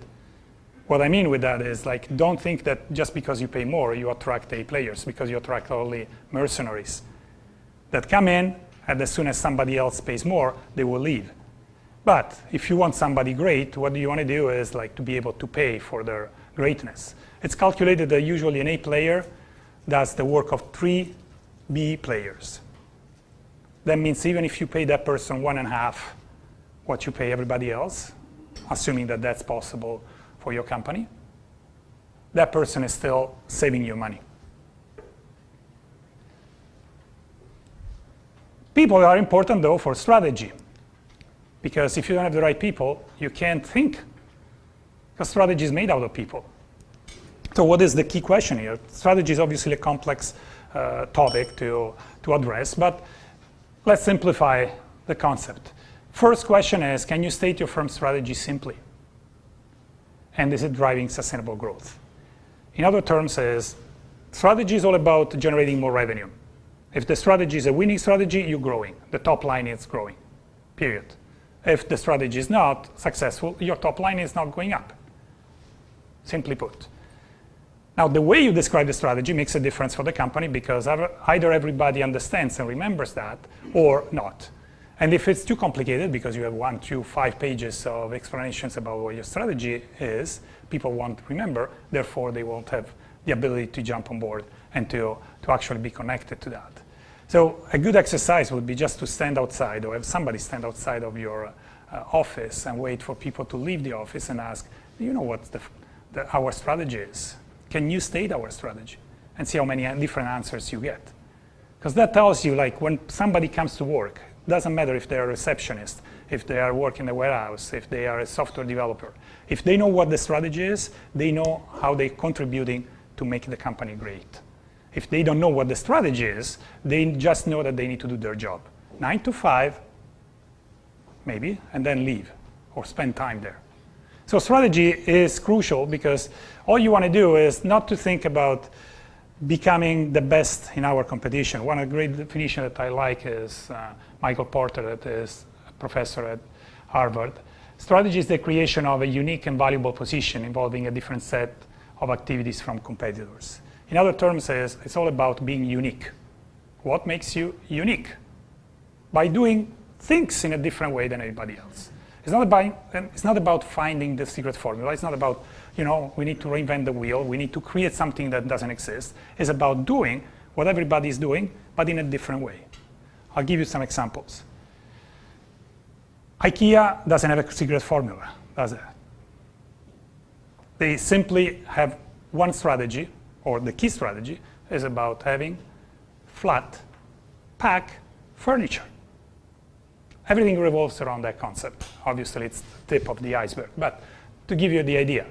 What I mean with that is, like, don't think that just because you pay more, you attract A players, because you attract only mercenaries that come in, and as soon as somebody else pays more, they will leave. But if you want somebody great, what you want to do is like to be able to pay for their greatness. It's calculated that usually an A player does the work of 3 B players. That means even if you pay that person 1.5 what you pay everybody else, assuming that that's possible for your company, that person is still saving you money. People are important though for strategy, because if you don't have the right people, you can't think, because strategy is made out of people. So what is the key question here? Strategy is obviously a complex topic to address, but let's simplify the concept. First question is, can you state your firm's strategy simply? And is it driving sustainable growth? In other terms, strategy is all about generating more revenue. If the strategy is a winning strategy, you're growing. The top line is growing, period. If the strategy is not successful, your top line is not going up, simply put. Now, the way you describe the strategy makes a difference for the company, because either everybody understands and remembers that or not. And if it's too complicated, because you have 1, 2, 5 pages of explanations about what your strategy is, people won't remember, therefore they won't have the ability to jump on board and to actually be connected to that. So a good exercise would be just to stand outside, or have somebody stand outside of your office and wait for people to leave the office and ask, do you know what our strategy is? Can you state our strategy? And see how many different answers you get. Because that tells you, like, when somebody comes to work, doesn't matter if they're a receptionist, if they are working in the warehouse, if they are a software developer. If they know what the strategy is, they know how they're contributing to make the company great. If they don't know what the strategy is, they just know that they need to do their job. 9 to 5, maybe, and then leave or spend time there. So strategy is crucial, because all you want to do is not to think about becoming the best in our competition. One great definition that I like is Michael Porter, that is a professor at Harvard. Strategy is the creation of a unique and valuable position involving a different set of activities from competitors. In other terms, it's all about being unique. What makes you unique? By doing things in a different way than everybody else. It's not about finding the secret formula. It's not about, we need to reinvent the wheel. We need to create something that doesn't exist. It's about doing what everybody is doing, but in a different way. I'll give you some examples. IKEA doesn't have a secret formula, does it? They simply have one strategy, or the key strategy, is about having flat pack furniture. Everything revolves around that concept. Obviously, it's the tip of the iceberg, but to give you the idea,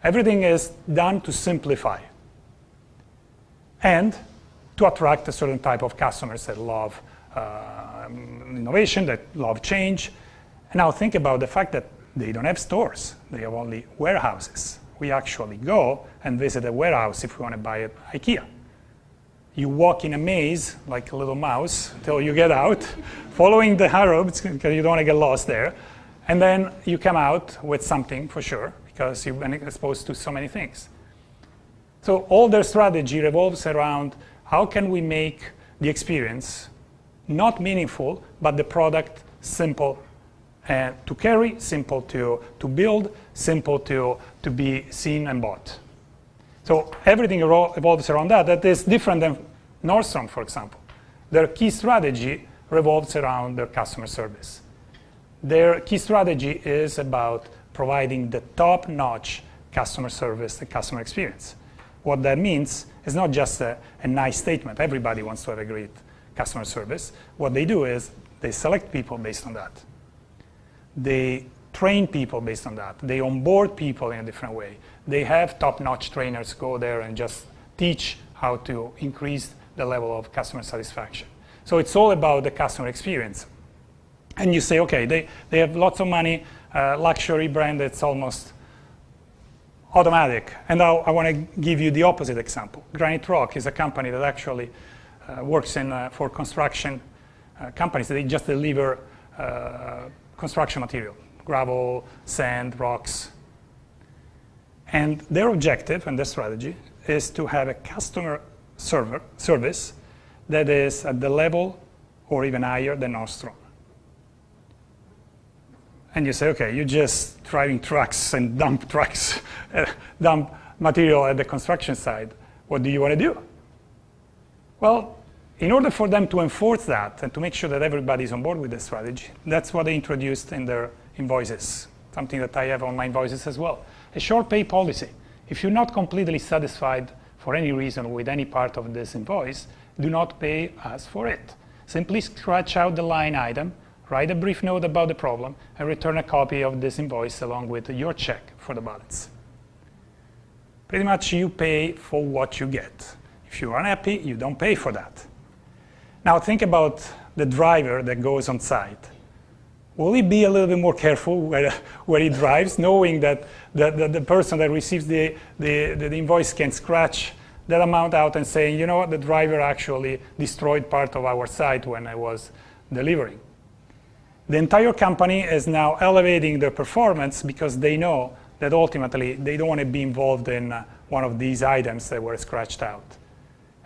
everything is done to simplify and to attract a certain type of customers that love innovation, that love change. And now think about the fact that they don't have stores. They have only warehouses. We actually go and visit a warehouse if we want to buy at IKEA. You walk in a maze like a little mouse until you get out, following the arrow because you don't want to get lost there. And then you come out with something for sure because you've been exposed to so many things. So all their strategy revolves around how can we make the experience not meaningful, but the product simple to carry, simple to build, simple to be seen and bought. So everything revolves around that. That is different than Nordstrom, for example. Their key strategy revolves around their customer service. Their key strategy is about providing the top-notch customer service, the customer experience. What that means is not just a nice statement. Everybody wants to have a great customer service. What they do is they select people based on that. They train people based on that. They onboard people in a different way. They have top-notch trainers go there and just teach how to increase the level of customer satisfaction. So it's all about the customer experience. And you say, okay, they have lots of money, luxury brand that's almost automatic. And now I want to give you the opposite example. Granite Rock is a company that actually works for construction companies. They just deliver construction material, gravel, sand, rocks. And their objective and their strategy is to have a customer service that is at the level or even higher than Nordstrom. And you say, okay, you're just driving trucks and dump trucks, dump material at the construction site. What do you want to do? Well, in order for them to enforce that and to make sure that everybody's on board with the strategy, that's what they introduced in their invoices, something that I have on my invoices as well. A short pay policy. If you're not completely satisfied for any reason with any part of this invoice, do not pay us for it. Simply scratch out the line item, write a brief note about the problem, and return a copy of this invoice along with your check for the balance. Pretty much you pay for what you get. If you're unhappy, you don't pay for that. Now think about the driver that goes on site. Will he be a little bit more careful where he drives, knowing that the person that receives the invoice can scratch that amount out and saying, you know what, the driver actually destroyed part of our site when I was delivering. The entire company is now elevating their performance because they know that ultimately they don't want to be involved in one of these items that were scratched out.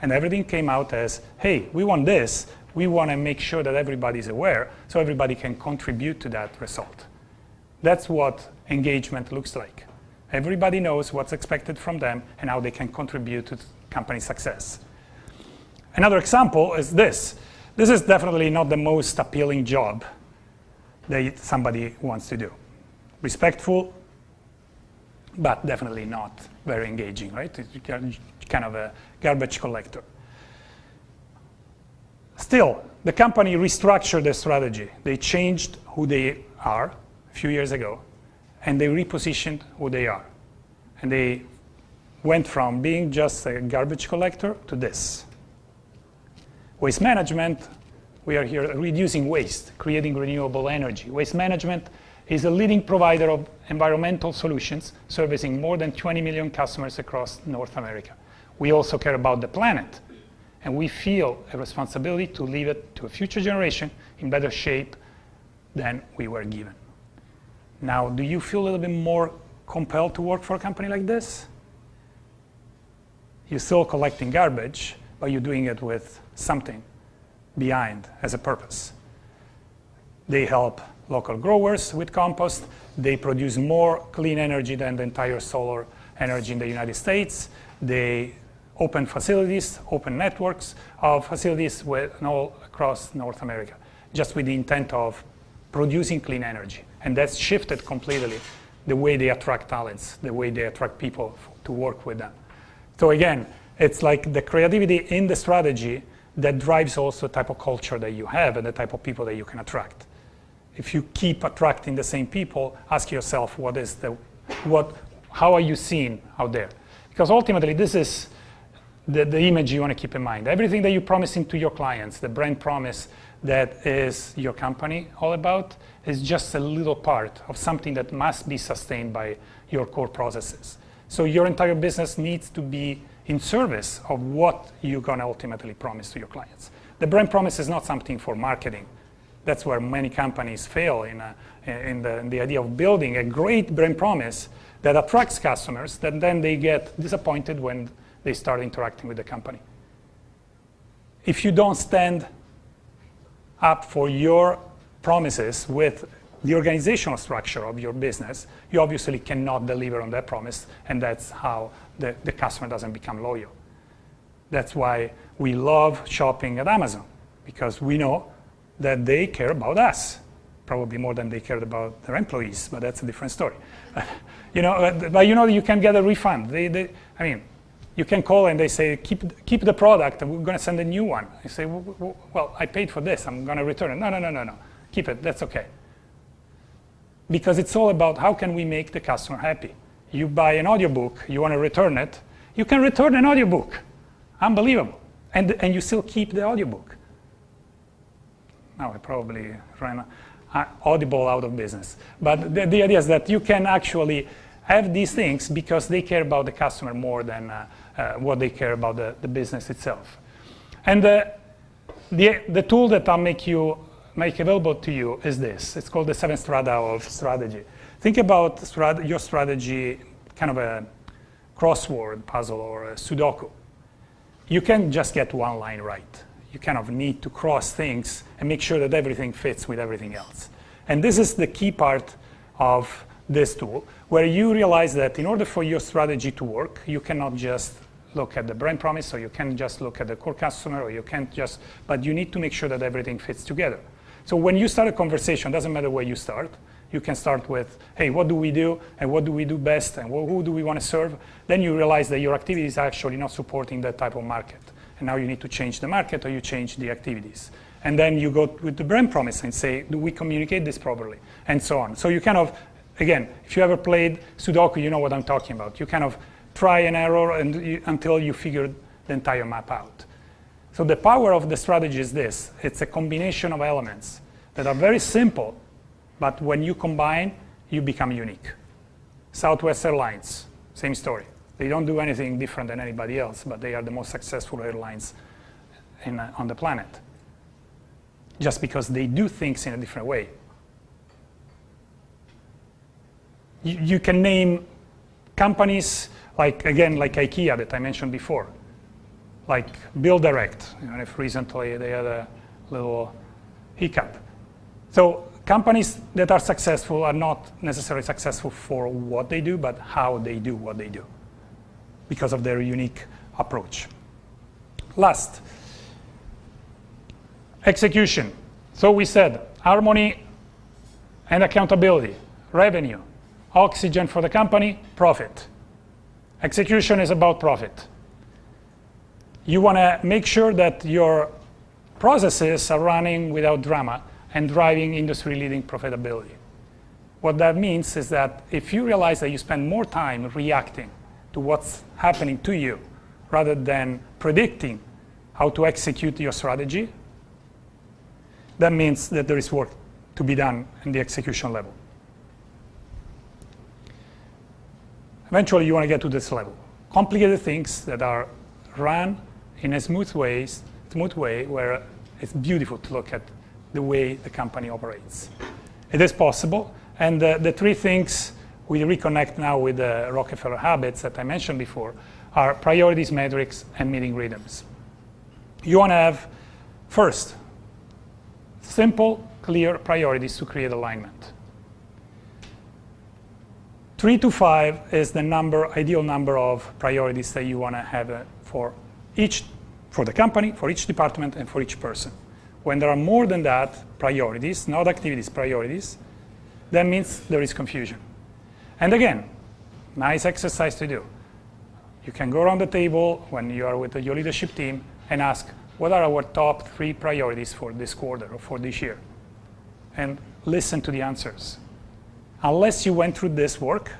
And everything came out as, hey, we want this. We want to make sure that everybody's aware so everybody can contribute to that result. That's what engagement looks like. Everybody knows what's expected from them and how they can contribute to the company's success. Another example is this. This is definitely not the most appealing job that somebody wants to do. Respectful, but definitely not very engaging, right? It's kind of a garbage collector. Still, the company restructured their strategy. They changed who they are a few years ago, and they repositioned who they are. And they went from being just a garbage collector to this. Waste management, we are here reducing waste, creating renewable energy. Waste management is a leading provider of environmental solutions, servicing more than 20 million customers across North America. We also care about the planet, and we feel a responsibility to leave it to a future generation in better shape than we were given. Now, do you feel a little bit more compelled to work for a company like this? You're still collecting garbage, but you're doing it with something behind as a purpose. They help local growers with compost. They produce more clean energy than the entire solar energy in the United States. They open facilities, open networks of facilities all across North America, just with the intent of producing clean energy. And that's shifted completely the way they attract talents, the way they attract people to work with them. So again, it's like the creativity in the strategy that drives also the type of culture that you have and the type of people that you can attract. If you keep attracting the same people, ask yourself how are you seen out there? Because ultimately this is the image you want to keep in mind. Everything that you're promising to your clients, the brand promise that is your company all about, is just a little part of something that must be sustained by your core processes. So your entire business needs to be in service of what you're going to ultimately promise to your clients. The brand promise is not something for marketing. That's where many companies fail in the idea of building a great brand promise that attracts customers, that then they get disappointed when they start interacting with the company. If you don't stand up for your promises with the organizational structure of your business, you obviously cannot deliver on that promise, and that's how the customer doesn't become loyal. That's why we love shopping at Amazon, because we know that they care about us, probably more than they cared about their employees, but that's a different story. But you can get a refund. You can call and they say, keep the product and we're going to send a new one. You say, well, I paid for this, I'm going to return it. No, keep it, that's okay. Because it's all about how can we make the customer happy. You buy an audiobook, you want to return it, you can return an audiobook. Unbelievable. And you still keep the audiobook. Now I probably ran Audible out of business. But the idea is that you can actually have these things because they care about the customer more than what they care about the business itself. And the tool that I'll make available to you is this. It's called the 7 strata of strategy. Think about your strategy kind of a crossword puzzle or a Sudoku. You can't just get one line right. You kind of need to cross things and make sure that everything fits with everything else. And this is the key part of this tool, where you realize that in order for your strategy to work, you cannot just look at the brand promise, or you can't just look at the core customer, or you can't just, but you need to make sure that everything fits together. So when you start a conversation, doesn't matter where you start, you can start with, hey, what do we do, and what do we do best, and who do we want to serve? Then you realize that your activities are actually not supporting that type of market. And now you need to change the market, or you change the activities. And then you go with the brand promise and say, do we communicate this properly? And so on. So you kind of, again, if you ever played Sudoku, you know what I'm talking about. You kind of try and error until you figure the entire map out. So the power of the strategy is this. It's a combination of elements that are very simple, but when you combine, you become unique. Southwest Airlines, same story. They don't do anything different than anybody else, but they are the most successful airlines on the planet, just because they do things in a different way. You can name companies like IKEA that I mentioned before, like Build Direct. If recently they had a little hiccup. So companies that are successful are not necessarily successful for what they do, but how they do what they do, because of their unique approach. Last, execution. So we said harmony and accountability, revenue, oxygen for the company, profit. Execution is about profit. You want to make sure that your processes are running without drama and driving industry-leading profitability. What that means is that if you realize that you spend more time reacting to what's happening to you rather than predicting how to execute your strategy, that means that there is work to be done in the execution level. Eventually, you want to get to this level. Complicated things that are run in a smooth way where it's beautiful to look at the way the company operates. It is possible, and the 3 things we reconnect now with the Rockefeller Habits that I mentioned before are priorities, metrics, and meeting rhythms. You want to have, first, simple, clear priorities to create alignment. 3 to 5 is the ideal number of priorities that you want to have for the company, for each department, and for each person. When there are more than that, priorities, not activities, priorities, that means there is confusion. And again, nice exercise to do. You can go around the table when you are with your leadership team and ask, what are our top 3 priorities for this quarter or for this year? And listen to the answers. Unless you went through this work,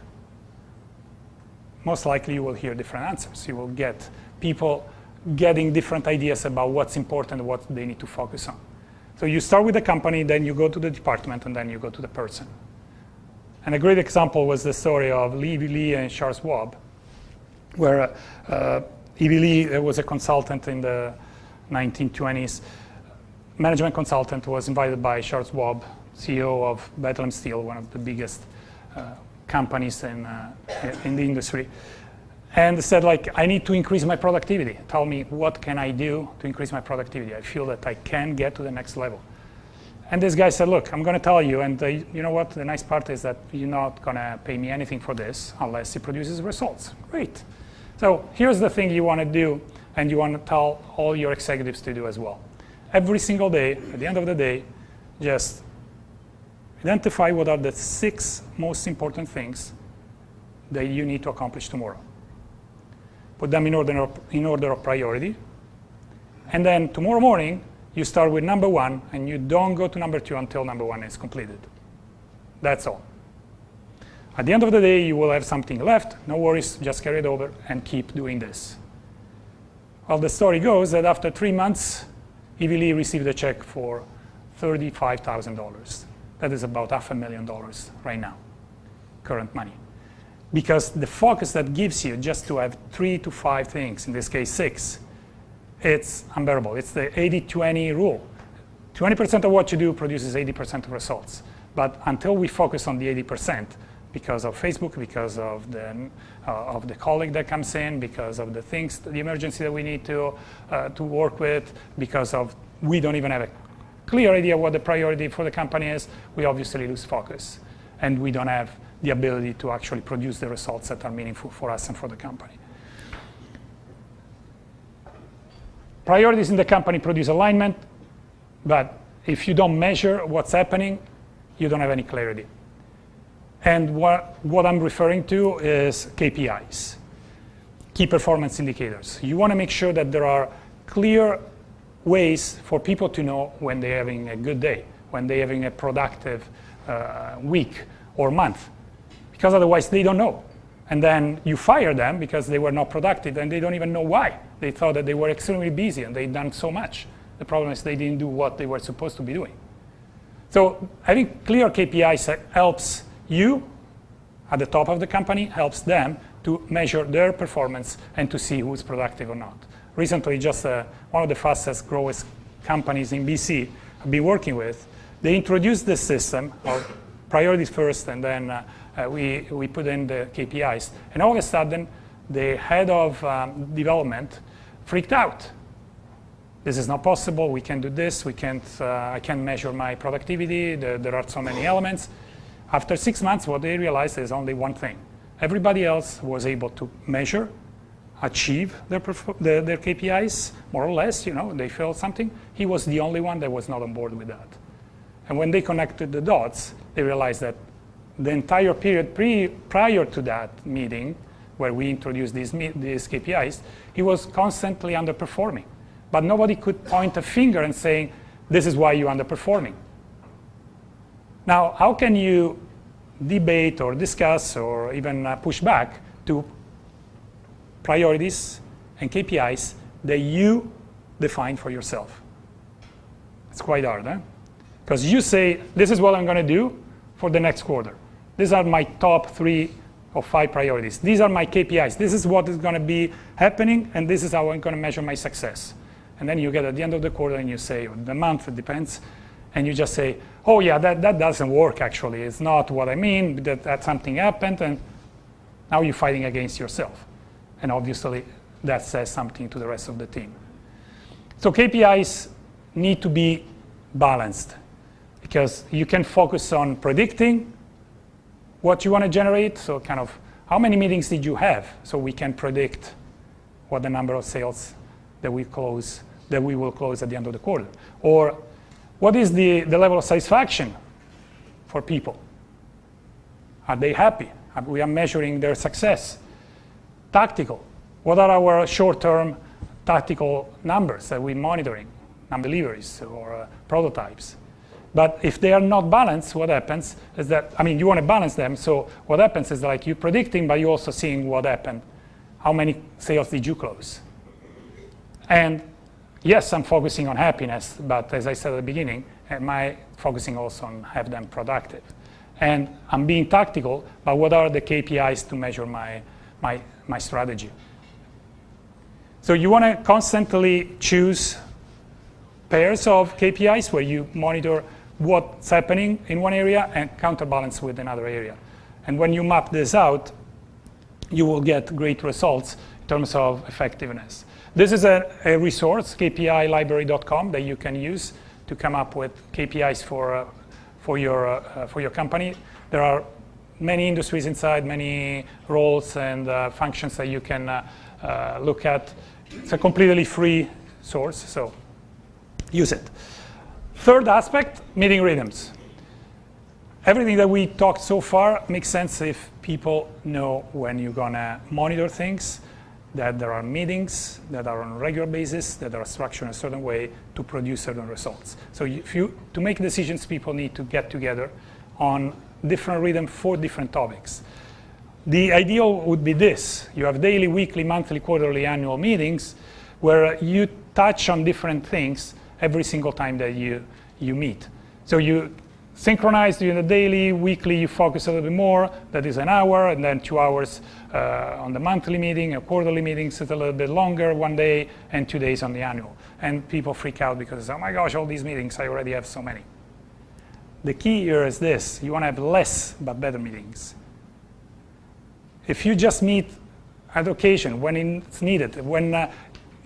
most likely you will hear different answers. You will get people getting different ideas about what's important and what they need to focus on. So you start with the company, then you go to the department, and then you go to the person. And a great example was the story of Evie Lee and Charles Schwab, where Evie Lee was a consultant in the 1920s. Management consultant, was invited by Charles Schwab, CEO of Bethlehem Steel, one of the biggest companies in the industry, and said, like, I need to increase my productivity. Tell me, what can I do to increase my productivity? I feel that I can get to the next level. And this guy said, look, I'm going to tell you, and you know what? The nice part is that you're not going to pay me anything for this unless it produces results. Great. So here's the thing you want to do, and you want to tell all your executives to do as well. Every single day, at the end of the day, just identify what are the 6 most important things that you need to accomplish tomorrow. Put them in order of priority. And then tomorrow morning, you start with number 1, and you don't go to number 2 until number 1 is completed. That's all. At the end of the day, you will have something left. No worries, just carry it over and keep doing this. Well, the story goes that after 3 months, Evie Lee received a check for $35,000. That is about $500,000 right now, current money. Because the focus that gives you just to have 3 to 5 things, in this case 6, it's unbearable. It's the 80-20 rule. 20% of what you do produces 80% of results. But until we focus on the 80%, because of Facebook, because of the colleague that comes in, because of the things, the emergency that we need to work with, because of we don't even have a clear idea what the priority for the company is, we obviously lose focus. And we don't have the ability to actually produce the results that are meaningful for us and for the company. Priorities in the company produce alignment, but if you don't measure what's happening, you don't have any clarity. And what I'm referring to is KPIs, key performance indicators. You want to make sure that there are clear ways for people to know when they're having a good day, when they're having a productive week or month, because otherwise they don't know. And then you fire them because they were not productive, and they don't even know why. They thought that they were extremely busy and they'd done so much. The problem is they didn't do what they were supposed to be doing. So having clear KPIs helps you at the top of the company, helps them to measure their performance and to see who's productive or not. Recently, just one of the fastest growing companies in BC I've been working with, they introduced this system of priorities first, and then we put in the KPIs. And all of a sudden, the head of development freaked out. This is not possible. We can't do this. We can't. I can't measure my productivity. There are so many elements. After 6 months, what they realized is only one thing. Everybody else was able to measure, achieve their KPIs, more or less. You know, they felt something. He was the only one that was not on board with that. And when they connected the dots, they realized that the entire period prior to that meeting, where we introduced these KPIs, he was constantly underperforming. But nobody could point a finger and say, this is why you're underperforming. Now, how can you debate or discuss or even push back to priorities and KPIs that you define for yourself? It's quite hard, huh? Because you say, this is what I'm going to do for the next quarter. These are my top 3 or 5 priorities. These are my KPIs. This is what is going to be happening, and this is how I'm going to measure my success. And then you get at the end of the quarter and you say, or the month, it depends, and you just say, oh yeah, that doesn't work actually. It's not what I mean, that something happened, and now you're fighting against yourself. And obviously, that says something to the rest of the team. So KPIs need to be balanced, because you can focus on predicting what you want to generate. So kind of how many meetings did you have, so we can predict what the number of sales that we will close at the end of the quarter. Or what is the level of satisfaction for people? Are they happy? We are measuring their success. Tactical. What are our short-term tactical numbers that we're monitoring, number deliveries or prototypes? But if they are not balanced, what happens is that, I mean, you want to balance them, so what happens is like you're predicting, but you're also seeing what happened. How many sales did you close? And yes, I'm focusing on happiness, but as I said at the beginning, am I focusing also on have them productive? And I'm being tactical, but what are the KPIs to measure my strategy? So you want to constantly choose pairs of KPIs where you monitor what's happening in one area and counterbalance with another area. And when you map this out, you will get great results in terms of effectiveness. This is a resource, kpilibrary.com, that you can use to come up with KPIs for your company. There are many industries inside, many roles and functions that you can look at. It's a completely free source, so use it. Third aspect, meeting rhythms. Everything that we talked so far makes sense if people know when you're gonna monitor things, that there are meetings that are on a regular basis, that are structured in a certain way to produce certain results. So to make decisions, people need to get together on different rhythm for different topics. The ideal would be this. You have daily, weekly, monthly, quarterly, annual meetings where you touch on different things every single time that you meet. So you synchronize during the daily, weekly, you focus a little bit more, that is an hour, and then 2 hours on the monthly meeting, a quarterly meeting, it's a little bit longer, 1 day, and 2 days on the annual. And people freak out because, oh my gosh, all these meetings, I already have so many. The key here is this, you want to have less but better meetings. If you just meet at occasion, when it's needed,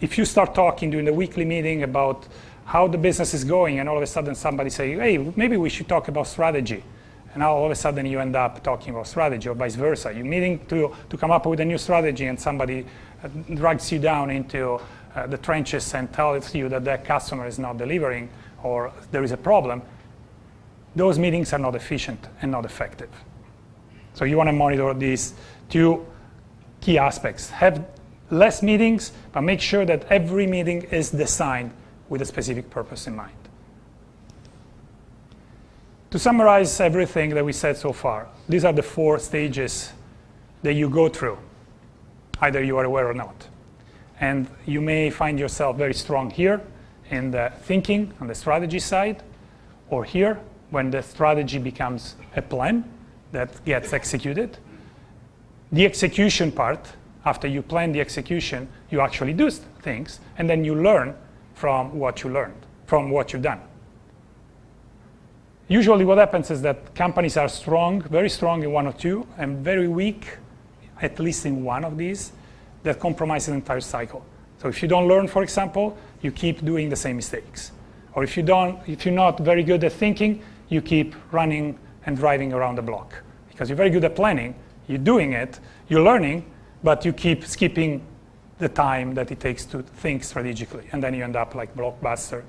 if you start talking during the weekly meeting about how the business is going, and all of a sudden somebody say, hey, maybe we should talk about strategy. And now all of a sudden you end up talking about strategy, or vice versa. You're meeting to come up with a new strategy, and somebody drags you down into the trenches and tells you that that customer is not delivering, or there is a problem. Those meetings are not efficient and not effective. So you want to monitor these two key aspects. Have less meetings, but make sure that every meeting is designed with a specific purpose in mind. To summarize everything that we said so far, these are the 4 stages that you go through, either you are aware or not. And you may find yourself very strong here in the thinking on the strategy side, or here when the strategy becomes a plan that gets executed. The execution part, after you plan the execution, you actually do things, and then you learn from what you learned, from what you've done. Usually what happens is that companies are strong, very strong in one or two, and very weak, at least in one of these, that compromise the entire cycle. So if you don't learn, for example, you keep doing the same mistakes. Or if you're not very good at thinking, you keep running and driving around the block. Because you're very good at planning, you're doing it, you're learning, but you keep skipping the time that it takes to think strategically. And then you end up like Blockbuster,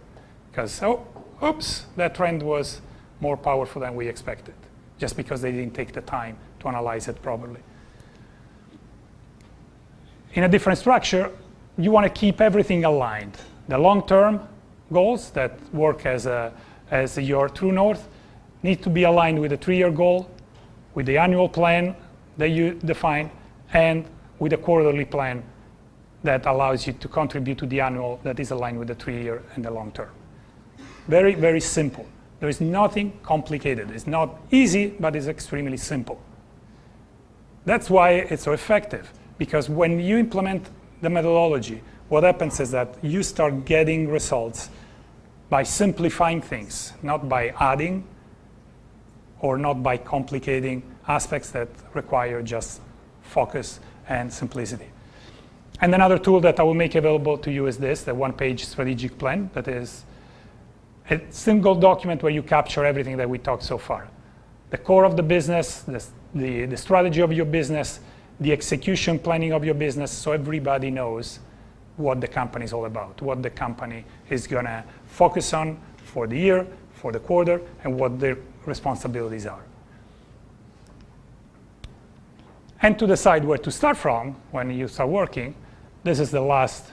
because, oh, oops, that trend was more powerful than we expected, just because they didn't take the time to analyze it properly. In a different structure, you want to keep everything aligned. The long-term goals that work as your true north need to be aligned with the 3-year goal, with the annual plan that you define, and with a quarterly plan that allows you to contribute to the annual that is aligned with the 3-year and the long term. Very, very simple. There is nothing complicated. It's not easy, but it's extremely simple. That's why it's so effective, because when you implement the methodology, what happens is that you start getting results by simplifying things, not by adding or not by complicating aspects that require just focus and simplicity. And another tool that I will make available to you is this, the one-page strategic plan. That is a single document where you capture everything that we talked so far. The core of the business, the strategy of your business, the execution planning of your business, so everybody knows what the company is all about, what the company is going to focus on for the year, for the quarter, and what their responsibilities are. And to decide where to start from when you start working, this is the last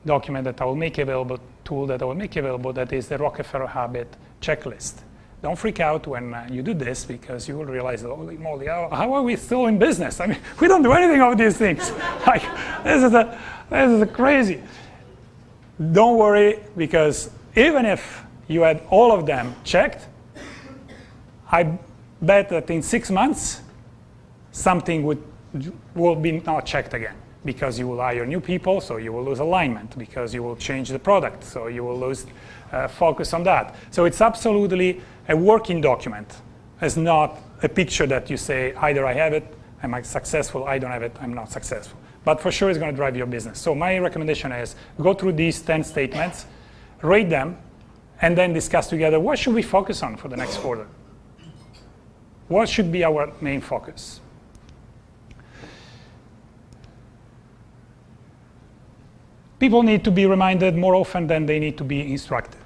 document that I will make available, tool that I will make available, that is the Rockefeller Habit checklist. Don't freak out when you do this, because you will realize, holy moly, how are we still in business? I mean, we don't do anything of these things. Like, this is crazy. Don't worry, because even if you had all of them checked, I bet that in 6 months, something will be not checked again, because you will hire new people, so you will lose alignment, because you will change the product, so you will lose focus on that. So it's absolutely a working document. It's not a picture that you say, either I have it, I'm successful, I don't have it, I'm not successful. But for sure it's going to drive your business. So my recommendation is go through these 10 statements, rate them, and then discuss together what should we focus on for the next quarter. What should be our main focus? People need to be reminded more often than they need to be instructed.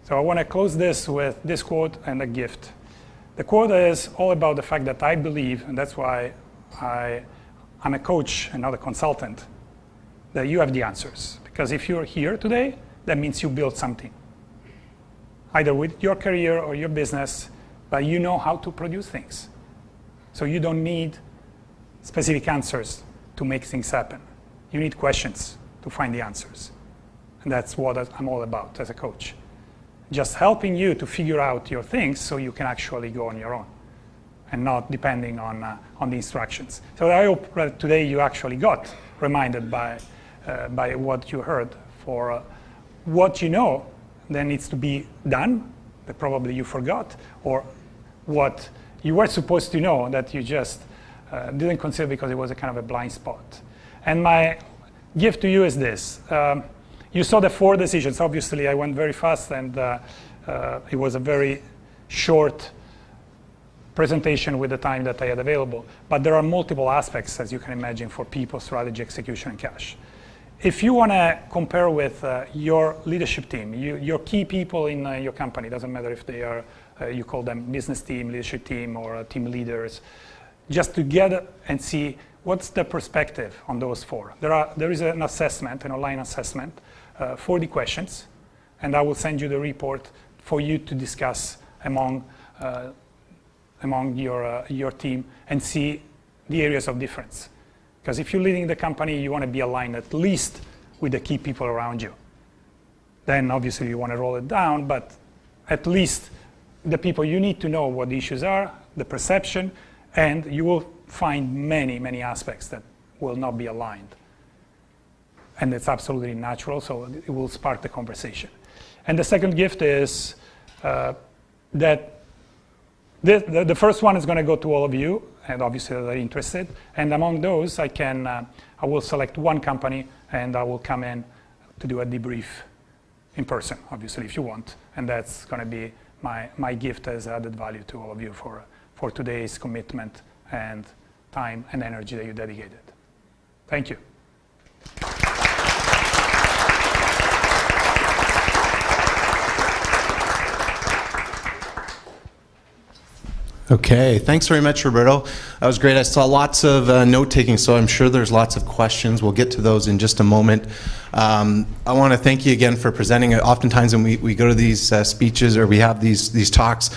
So I want to close this with this quote and a gift. The quote is all about the fact that I believe, and that's why I'm a coach and not a consultant, that you have the answers. Because if you're here today, that means you built something. Either with your career or your business, but you know how to produce things. So you don't need specific answers to make things happen. You need questions to find the answers. And that's what I'm all about as a coach. Just helping you to figure out your things so you can actually go on your own and not depending on the instructions. So I hope that today you actually got reminded by what you heard for what you know that needs to be done, that probably you forgot, or what you were supposed to know that you just didn't consider because it was a kind of a blind spot. And my gift to you is this. You saw the 4 decisions. Obviously, I went very fast, and it was a very short presentation with the time that I had available. But there are multiple aspects, as you can imagine, for people, strategy, execution, and cash. If you want to compare with your leadership team, your key people in your company, doesn't matter if they are, you call them business team, leadership team, or team leaders, just together and see what's the perspective on those 4. There is an assessment, an online assessment, 40 questions, and I will send you the report for you to discuss among your team and see the areas of difference. Because if you're leading the company, you want to be aligned at least with the key people around you. Then obviously you want to roll it down, but at least the people, you need to know what the issues are, the perception, and you will find many, many aspects that will not be aligned. And it's absolutely natural, so it will spark the conversation. And the second gift is that the first one is going to go to all of you, and obviously they're interested. And among those, I will select one company, and I will come in to do a debrief in person, obviously, if you want. And that's going to be my gift as added value to all of you for today's commitment and time and energy that you dedicated. Thank you. Okay, thanks very much, Roberto. That was great. I saw lots of note-taking, so I'm sure there's lots of questions. We'll get to those in just a moment. I want to thank you again for presenting. Oftentimes when we go to these speeches or we have these talks,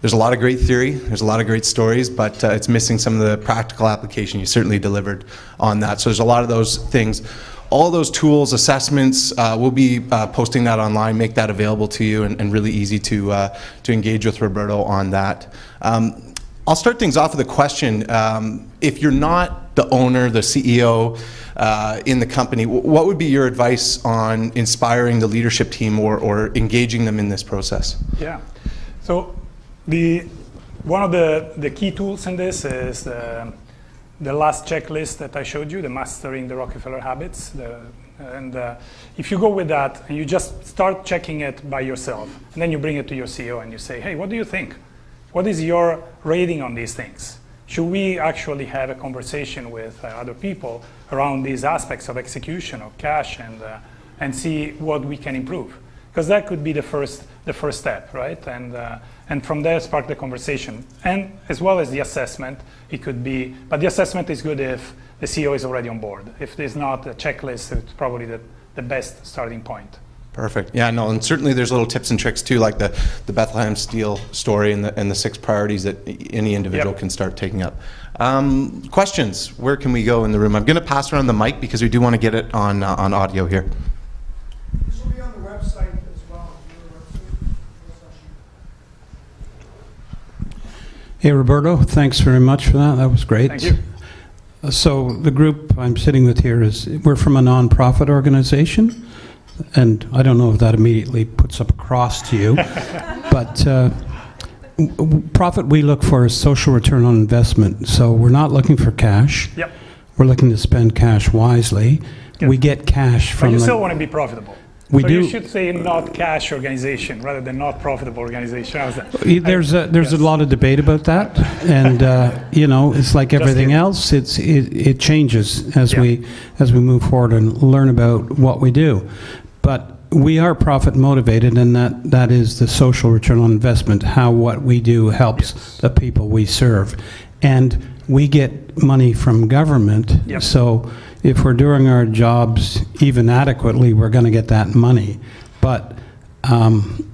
there's a lot of great theory, there's a lot of great stories, but it's missing some of the practical application. You certainly delivered on that. So there's a lot of those things. All those tools, assessments, we'll be posting that online, make that available to you, and really easy to engage with Roberto on that. I'll start things off with a question. If you're not the owner, the CEO in the company, what would be your advice on inspiring the leadership team or engaging them in this process? Yeah. So one of the key tools in this is the last checklist that I showed you, the Mastering the Rockefeller Habits. If you go with that and you just start checking it by yourself, and then you bring it to your CEO and you say, hey, what do you think? What is your rating on these things? Should we actually have a conversation with other people around these aspects of execution, of cash, and see what we can improve? because that could be the first step, right? And from there spark the conversation, and as well as the assessment. It could be, but the assessment is good if the CEO is already on board. If there's not a checklist, it's probably the best starting point. Perfect. Yeah, no, and certainly there's little tips and tricks too, like the Bethlehem Steel story and the 6 priorities that any individual Yep. can start taking up. Questions? Where can we go in the room? I'm going to pass around the mic because we do want to get it on audio here. This will be on the website as well. Hey, Roberto, thanks very much for that. That was great. Thank you. So the group I'm sitting with here we're from a nonprofit organization, and I don't know if that immediately puts up across to you, but profit we look for is social return on investment. So we're not looking for cash. Yep. We're looking to spend cash wisely. Good. We get cash But from you the- still want to be profitable. We so do. You should say not cash organization rather than not profitable organization. How's that? There's Yes. a lot of debate about that, and it's like everything kidding. else. It changes as Yeah. we move forward and learn about what we do. But we are profit motivated, and that is the social return on investment. How what we do helps Yes. the people we serve, and we get money from government. Yep. So if we're doing our jobs even adequately, we're going to get that money. But I'm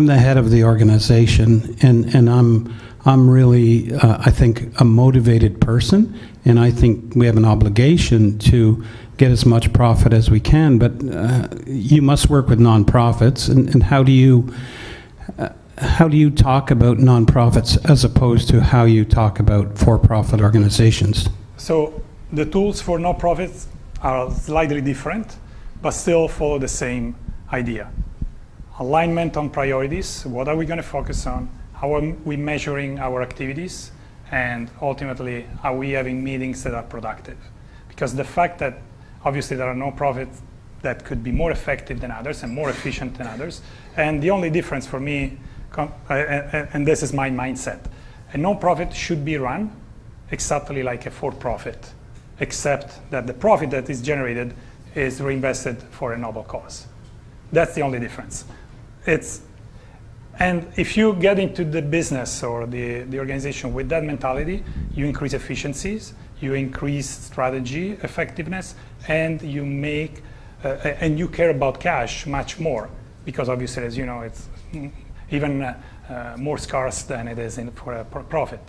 the head of the organization, and I'm really, I think, a motivated person, and I think we have an obligation to get as much profit as we can. But you must work with nonprofits, and how do you talk about nonprofits as opposed to how you talk about for-profit organizations? So the tools for nonprofits are slightly different, but still follow the same idea. Alignment on priorities. What are we going to focus on? How are we measuring our activities? And ultimately, are we having meetings that are productive? Because the fact that obviously there are nonprofits that could be more effective than others and more efficient than others. And the only difference for me, and this is my mindset, a nonprofit should be run exactly like a for-profit, except that the profit that is generated is reinvested for a noble cause. That's the only difference. And if you get into the business or the organization with that mentality, you increase efficiencies, you increase strategy effectiveness, and you make and you care about cash much more, because obviously, as you know, it's even more scarce than it is for a profit.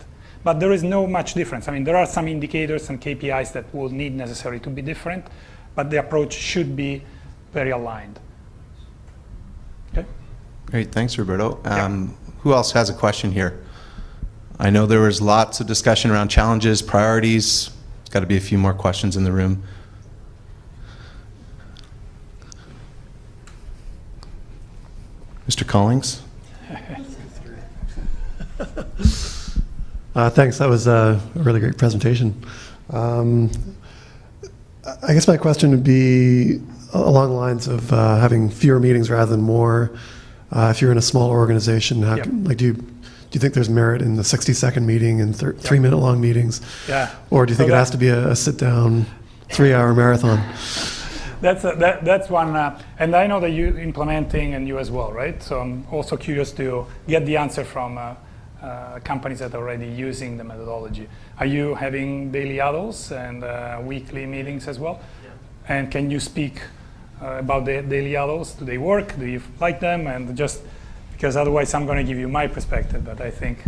But there is no much difference. I mean, there are some indicators and KPIs that will need necessarily to be different, but the approach should be very aligned. Okay. Great, thanks, Roberto. Who else has a question here? I know there was lots of discussion around challenges, priorities. Got to be a few more questions in the room. Mr. Collings? Thanks. That was a really great presentation. I guess my question would be along the lines of having fewer meetings rather than more. If you're in a smaller organization, Yep. do you think there's merit in the 60-second meeting and 3-minute-long meetings? Yeah. Or do you think So it has to be a sit-down 3-hour marathon? That's one, and I know that you're implementing and you as well, right? So I'm also curious to get the answer from companies that are already using the methodology. Are you having daily huddles and weekly meetings as well? Yeah. And can you speak about the daily huddles? Do they work? Do you like them? And just because otherwise I'm going to give you my perspective, but I think.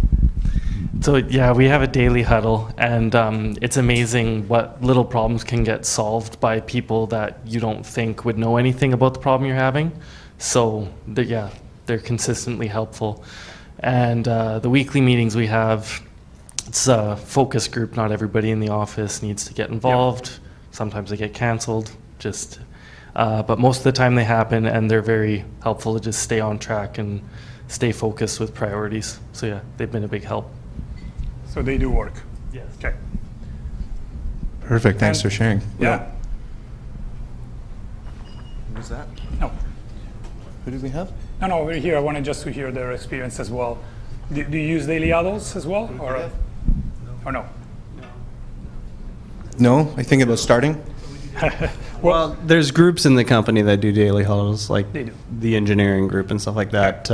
So yeah, we have a daily huddle, and it's amazing what little problems can get solved by people that you don't think would know anything about the problem you're having. So they're consistently helpful. And the weekly meetings we have, it's a focus group. Not everybody in the office needs to get involved. Yep. Sometimes they get canceled. But most of the time they happen, and they're very helpful to just stay on track and stay focused with priorities. So yeah, they've been a big help. So they do work. Yes. Okay. Perfect, thanks for sharing. Yeah. Who was that? No. Who did we have? No, over here, I wanted just to hear their experience as well. Do you use daily huddles as well, or no? No, I think about starting. Well, there's groups in the company that do daily huddles, like They do. the engineering group and stuff like that.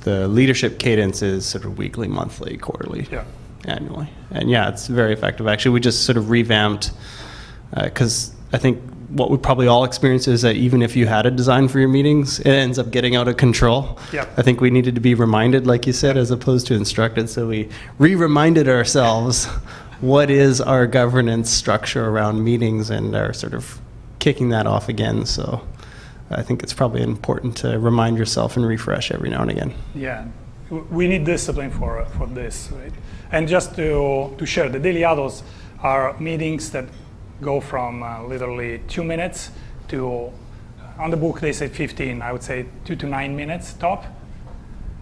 The leadership cadence is sort of weekly, monthly, quarterly, Yeah. annually. And yeah, it's very effective. Actually, we just sort of revamped, because I think what we probably all experience is that even if you had a design for your meetings, it ends up getting out of control. Yeah. I think we needed to be reminded, like you said, as opposed to instructed. So we re-reminded ourselves what is our governance structure around meetings and are sort of kicking that off again. So I think it's probably important to remind yourself and refresh every now and again. Yeah, we need discipline for this, right? And just to share, the daily huddles are meetings that go from literally 2 minutes to, on the book they say 15, I would say 2 to 9 minutes top,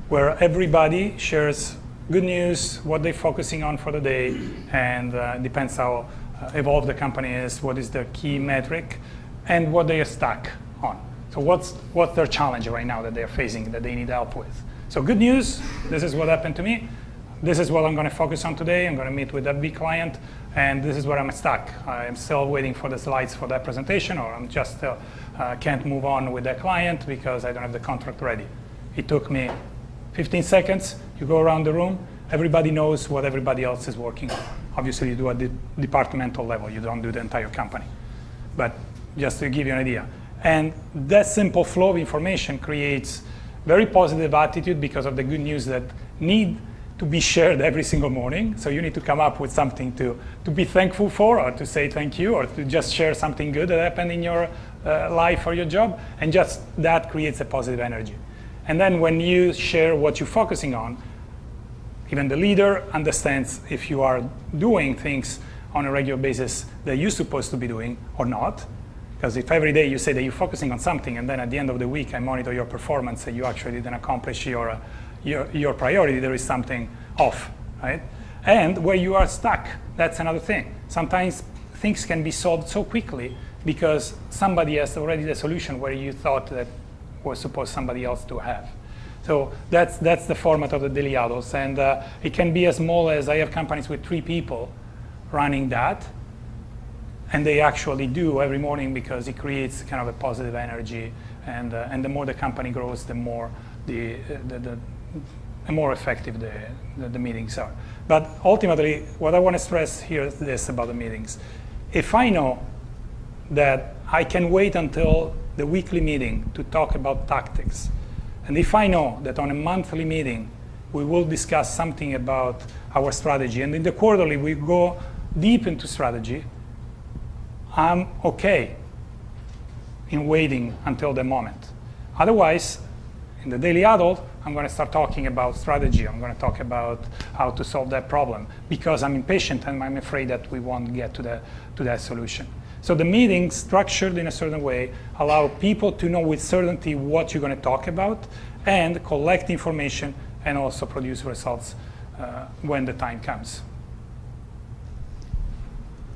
where everybody shares good news, what they're focusing on for the day, and depends how evolved the company is, what is their key metric, and what they are stuck on. So what's their challenge right now that they're facing, that they need help with. So good news, this is what happened to me. This is what I'm going to focus on today. I'm going to meet with that big client, and this is where I'm stuck. I'm still waiting for the slides for that presentation, or I'm just can't move on with that client because I don't have the contract ready. It took me 15 seconds. You go around the room. Everybody knows what everybody else is working on. Obviously, you do at the departmental level. You don't do the entire company. But just to give you an idea. And that simple flow of information creates very positive attitude because of the good news that need to be shared every single morning. So you need to come up with something to be thankful for, or to say thank you, or to just share something good that happened in your life or your job. And just that creates a positive energy. And then when you share what you're focusing on, even the leader understands if you are doing things on a regular basis that you're supposed to be doing or not. Because if every day you say that you're focusing on something, and then at the end of the week I monitor your performance and you actually didn't accomplish your priority, there is something off, right? And where you are stuck, that's another thing. Sometimes things can be solved so quickly because somebody has already the solution where you thought that was supposed somebody else to have. So that's the format of the daily huddles, and it can be as small as I have companies with 3 people running that, and they actually do every morning because it creates kind of a positive energy, and the more the company grows, the more the more effective the meetings are. But ultimately, what I want to stress here is this about the meetings. If I know that I can wait until the weekly meeting to talk about tactics, and if I know that on a monthly meeting we will discuss something about our strategy, and in the quarterly we go deep into strategy, I'm okay in waiting until the moment. Otherwise, in the daily huddle, I'm going to start talking about strategy. I'm going to talk about how to solve that problem because I'm impatient and I'm afraid that we won't get to that solution. So the meetings, structured in a certain way, allow people to know with certainty what you're going to talk about and collect information and also produce results when the time comes.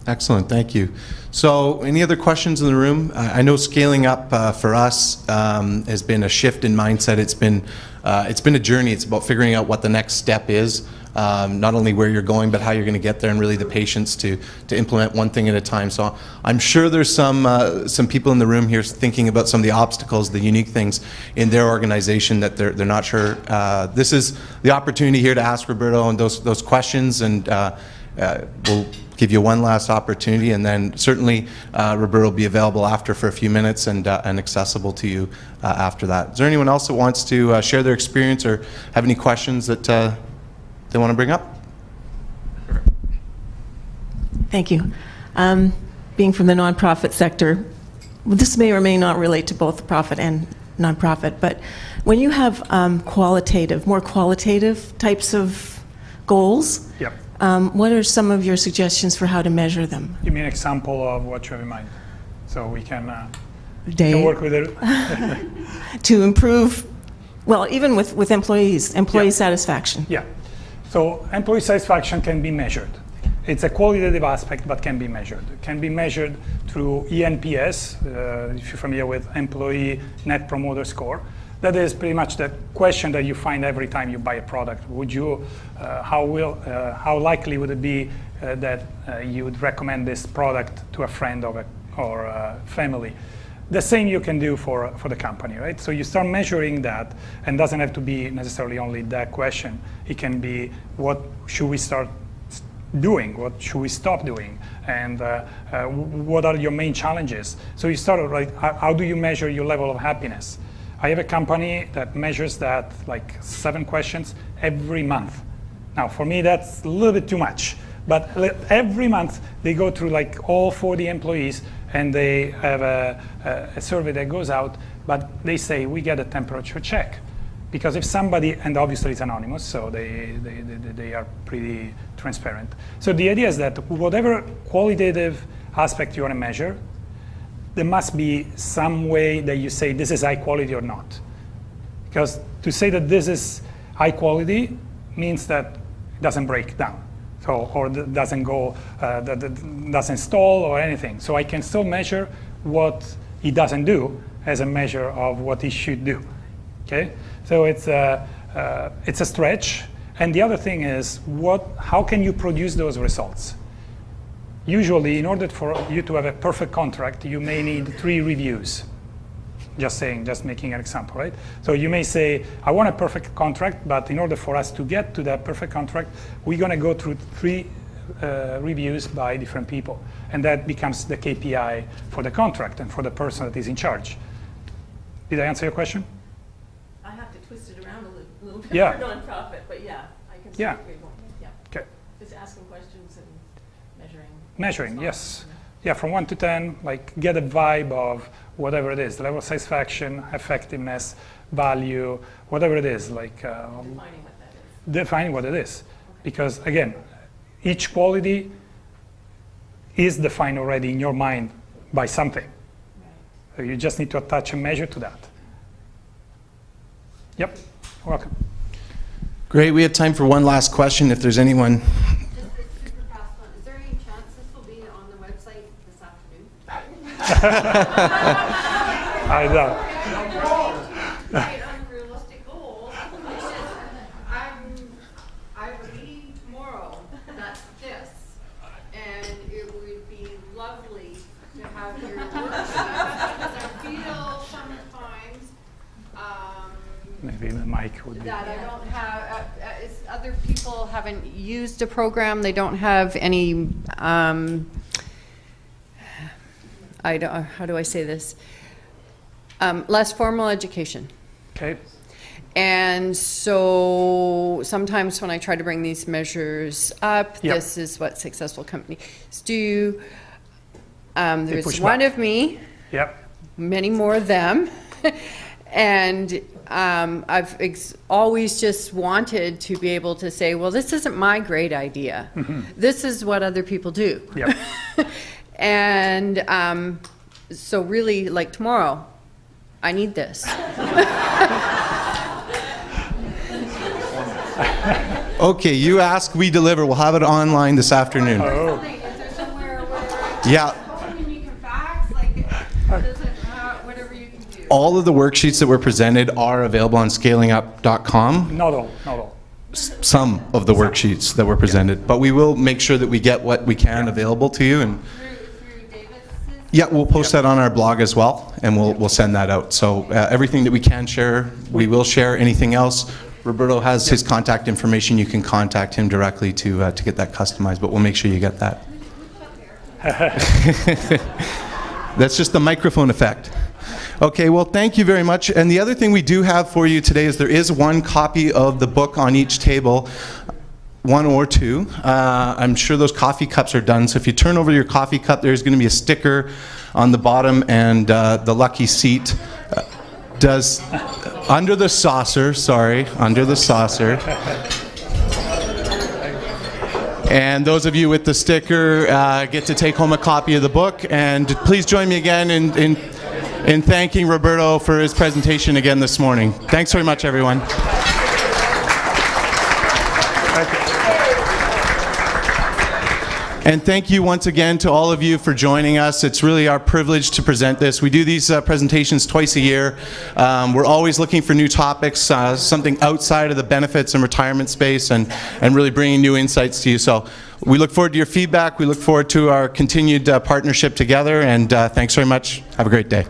Excellent, thank you. So any other questions in the room? I know scaling up for us has been a shift in mindset. It's been a journey. It's about figuring out what the next step is, not only where you're going, but how you're going to get there, and really the patience to implement one thing at a time. So I'm sure there's some people in the room here thinking about some of the obstacles, the unique things in their organization that they're not sure. This is the opportunity here to ask Roberto and those questions, and we'll give you one last opportunity, and then certainly Roberto will be available after for a few minutes and accessible to you after that. Is there anyone else that wants to share their experience or have any questions that they want to bring up? Thank you. Being from the nonprofit sector, well, this may or may not relate to both profit and nonprofit, but when you have more qualitative types of goals, Yep. what are some of your suggestions for how to measure them? Give me an example of what you have in mind, so we can Day, work with it. to improve, well, even with employees, employee satisfaction. Yeah. So employee satisfaction can be measured. It's a qualitative aspect, but can be measured. It can be measured through ENPS, if you're familiar with Employee Net Promoter Score. That is pretty much the question that you find every time you buy a product. Would you, how likely would it be that you would recommend this product to a friend of or family. The same you can do for the company, right? So you start measuring that, and doesn't have to be necessarily only that question. It can be, what should we start doing? What should we stop doing? And what are your main challenges? So you start, right, how do you measure your level of happiness? I have a company that measures that, like 7 questions every month. Now, for me, that's a little bit too much. But every month, they go through like all 40 employees, and they have a survey that goes out, but they say, we get a temperature check. Because if somebody, and obviously it's anonymous, so they are pretty transparent. So the idea is that whatever qualitative aspect you want to measure, there must be some way that you say this is high quality or not. Because to say that this is high quality means that it doesn't break down. So, or doesn't go, doesn't stall or anything. So I can still measure what it doesn't do as a measure of what it should do. Okay, so it's a stretch. And the other thing is, how can you produce those results? Usually, in order for you to have a perfect contract, you may need 3 reviews. Just making an example, right? So you may say, I want a perfect contract, but in order for us to get to that perfect contract, we're going to go through 3 reviews by different people. And that becomes the KPI for the contract and for the person that is in charge. Did I answer your question? I have to twist it around a little bit Yeah. for nonprofit, but yeah, I can see Yeah. where you're going. Yeah. Okay. Just asking questions and measuring. Measuring, yes. Yeah, from 1 to 10, like get a vibe of whatever it is, level of satisfaction, effectiveness, value, whatever it is, like Defining what that is. defining what it is. Because again, each quality is defined already in your mind by something. Right. So you just need to attach a measure to that. Yep, welcome. Great. We have time for one last question if there's anyone. Just a super fast one. Is there any chance this will be on the website this afternoon? I know. Very unrealistic goals. It's just, I'm reading tomorrow that's this, and it would be lovely to have your workshop, because I feel sometimes, Maybe the mic would be. that I don't have, other people haven't used a program, they don't have any, how do I say this? Less formal education. Okay. And so sometimes when I try to bring these measures up, Yep. this is what successful companies do. There's push one back. of me, Yep. many more of them. And I've always just wanted to be able to say, well, this isn't my great idea. This is what other people do. Yep. And so really, like tomorrow, I need this. Okay, you ask, we deliver. We'll have it online this afternoon. Oh. Is there somewhere where Yeah. you can fax, like, whatever you can do? All of the worksheets that were presented are available on scalingup.com. Not all, not all. Some of the worksheets that were presented, but we will make sure that we get what we can available to you. And Through Davis's? yeah, we'll post that on our blog as well, and we'll send that out. So everything that we can share, we will share. Anything else, Roberto has his contact information. You can contact him directly to get that customized, but we'll make sure you get that. That's just the microphone effect. Okay, well, thank you very much. And the other thing we do have for you today is there is one copy of the book on each table, 1 or 2. I'm sure those coffee cups are done, so if you turn over your coffee cup, there's going to be a sticker on the bottom, and the lucky seat does, under the saucer, under the saucer. And those of you with the sticker get to take home a copy of the book. And please join me again in thanking Roberto for his presentation again this morning. Thanks very much, everyone. And thank you once again to all of you for joining us. It's really our privilege to present this. We do these presentations twice a year. We're always looking for new topics, something outside of the benefits and retirement space, and really bringing new insights to you. So we look forward to your feedback. We look forward to our continued partnership together, and thanks very much. Have a great day.